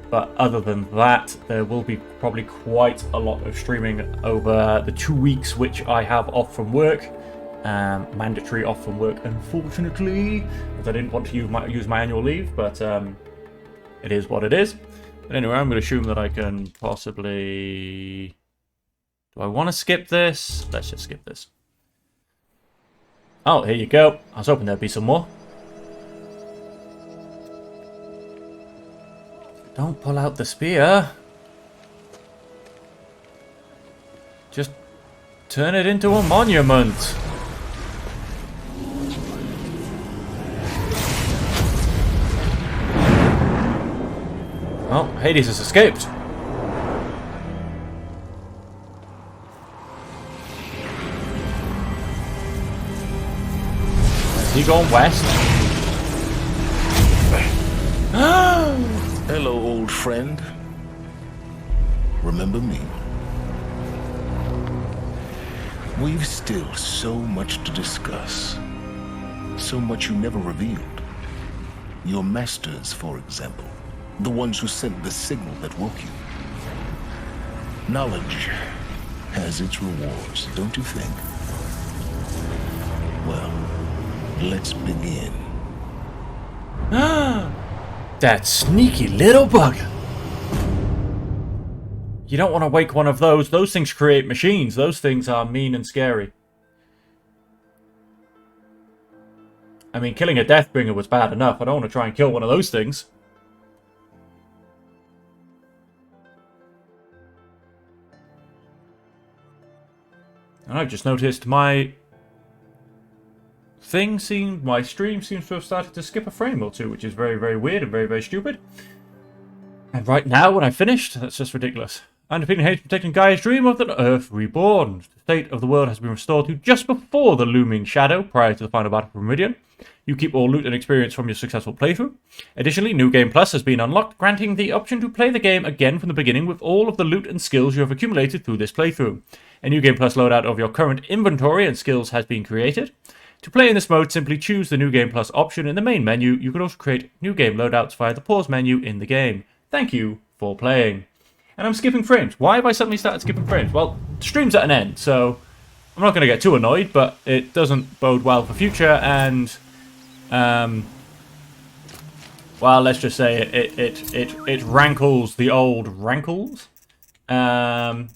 [SPEAKER 1] But other than that, there will be probably quite a lot of streaming over the 2 weeks which I have off from work. Mandatory off from work, unfortunately, because I didn't want to use my annual leave, but it is what it is. But anyway, I'm going to assume that I can possibly... Do I want to skip this? Let's just skip this. Oh, here you go. I was hoping there'd be some more. Don't pull out the spear. Just turn it into a monument. Oh, Hades has escaped. Is he going west?
[SPEAKER 17] Hello, old friend. Remember me? We've still so much to discuss. So much you never revealed. Your masters, for example. The ones who sent the signal that woke you. Knowledge has its rewards, don't you think? Well, let's begin.
[SPEAKER 1] That sneaky little bugger. You don't want to wake one of those. Those things create machines. Those things are mean and scary. I mean, killing a Deathbringer was bad enough. I don't want to try and kill one of those things. And I've just noticed my stream seems to have started to skip a frame or two, which is very, very weird and very, very stupid. And right now, when I finished, that's just ridiculous. Underpinning hate protecting Gaia's dream of an Earth reborn. The state of the world has been restored to just before the looming shadow, prior to the final battle for Meridian. You keep all loot and experience from your successful playthrough. Additionally, New Game Plus has been unlocked, granting the option to play the game again from the beginning with all of the loot and skills you have accumulated through this playthrough. A New Game Plus loadout of your current inventory and skills has been created. To play in this mode, simply choose the New Game Plus option in the main menu. You can also create new game loadouts via the pause menu in the game. Thank you for playing. And I'm skipping frames. Why have I suddenly started skipping frames? Well, the stream's at an end, so I'm not going to get too annoyed, but it doesn't bode well for future, and well, let's just say it rankles the old rankles. I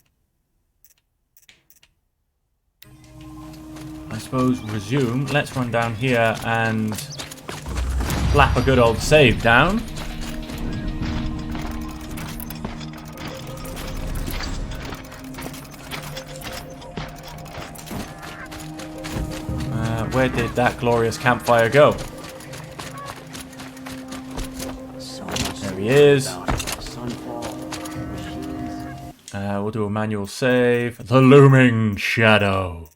[SPEAKER 1] suppose resume. Let's run down here and slap a good old save down. Where did that glorious campfire go? There he is. We'll do a manual save. The looming shadow.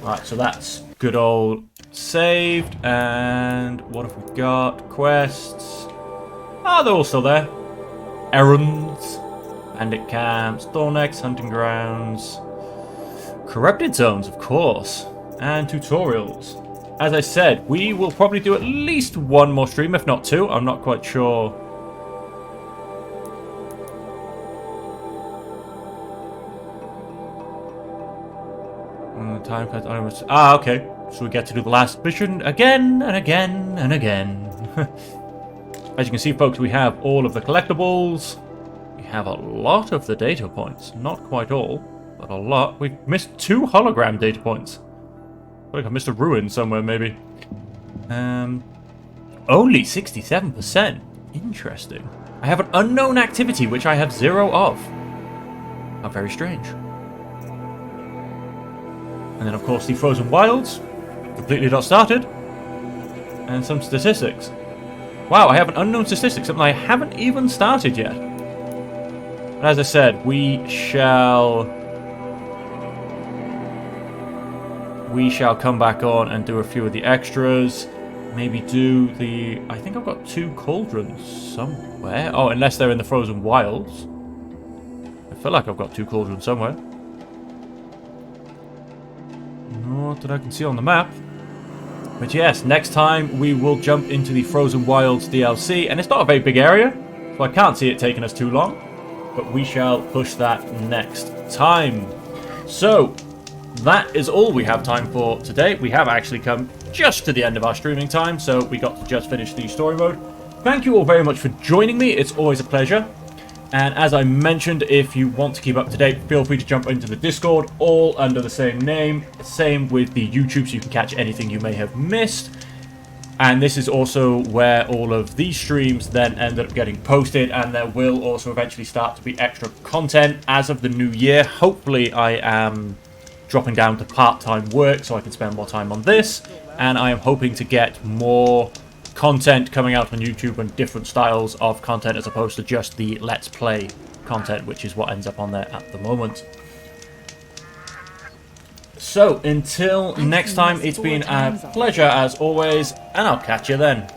[SPEAKER 1] Right, so that's good old saved. And what have we got? Quests. Ah, they're all still there. Errands. Bandit camps. Thornex. Hunting grounds. Corrupted zones, of course. And tutorials. As I said, we will probably do at least one more stream, if not two. I'm not quite sure. Time cut. Ah, okay. So we get to do the last mission again and again and again. As you can see, folks, we have all of the collectibles. We have a lot of the data points. Not quite all, but a lot. We've missed 2 hologram data points. I think I missed a ruin somewhere, maybe. Only 67%. Interesting. I have an unknown activity, which I have 0 of. How very strange. And then, of course, the Frozen Wilds. Completely not started. And some statistics. Wow, I have an unknown statistic, something I haven't even started yet. And as I said, we shall come back on and do a few of the extras. Maybe do the... I think I've got 2 cauldrons somewhere. Oh, unless they're in the Frozen Wilds. I feel like I've got 2 cauldrons somewhere. Not that I can see on the map. But yes, next time we will jump into the Frozen Wilds DLC. And it's not a very big area, so I can't see it taking us too long. But we shall push that next time. So, that is all we have time for today. We have actually come just to the end of our streaming time, so we got to just finish the story mode. Thank you all very much for joining me. It's always a pleasure. And as I mentioned, if you want to keep up to date, feel free to jump into the Discord, all under the same name. Same with the YouTube, so you can catch anything you may have missed. And this is also where all of these streams then ended up getting posted, and there will also eventually start to be extra content as of the new year. Hopefully I am dropping down to part-time work so I can spend more time on this, and I am hoping to get more content coming out on YouTube and different styles of content as opposed to just the Let's Play content, which is what ends up on there at the moment. So, until next time, it's been a pleasure as always, and I'll catch you then.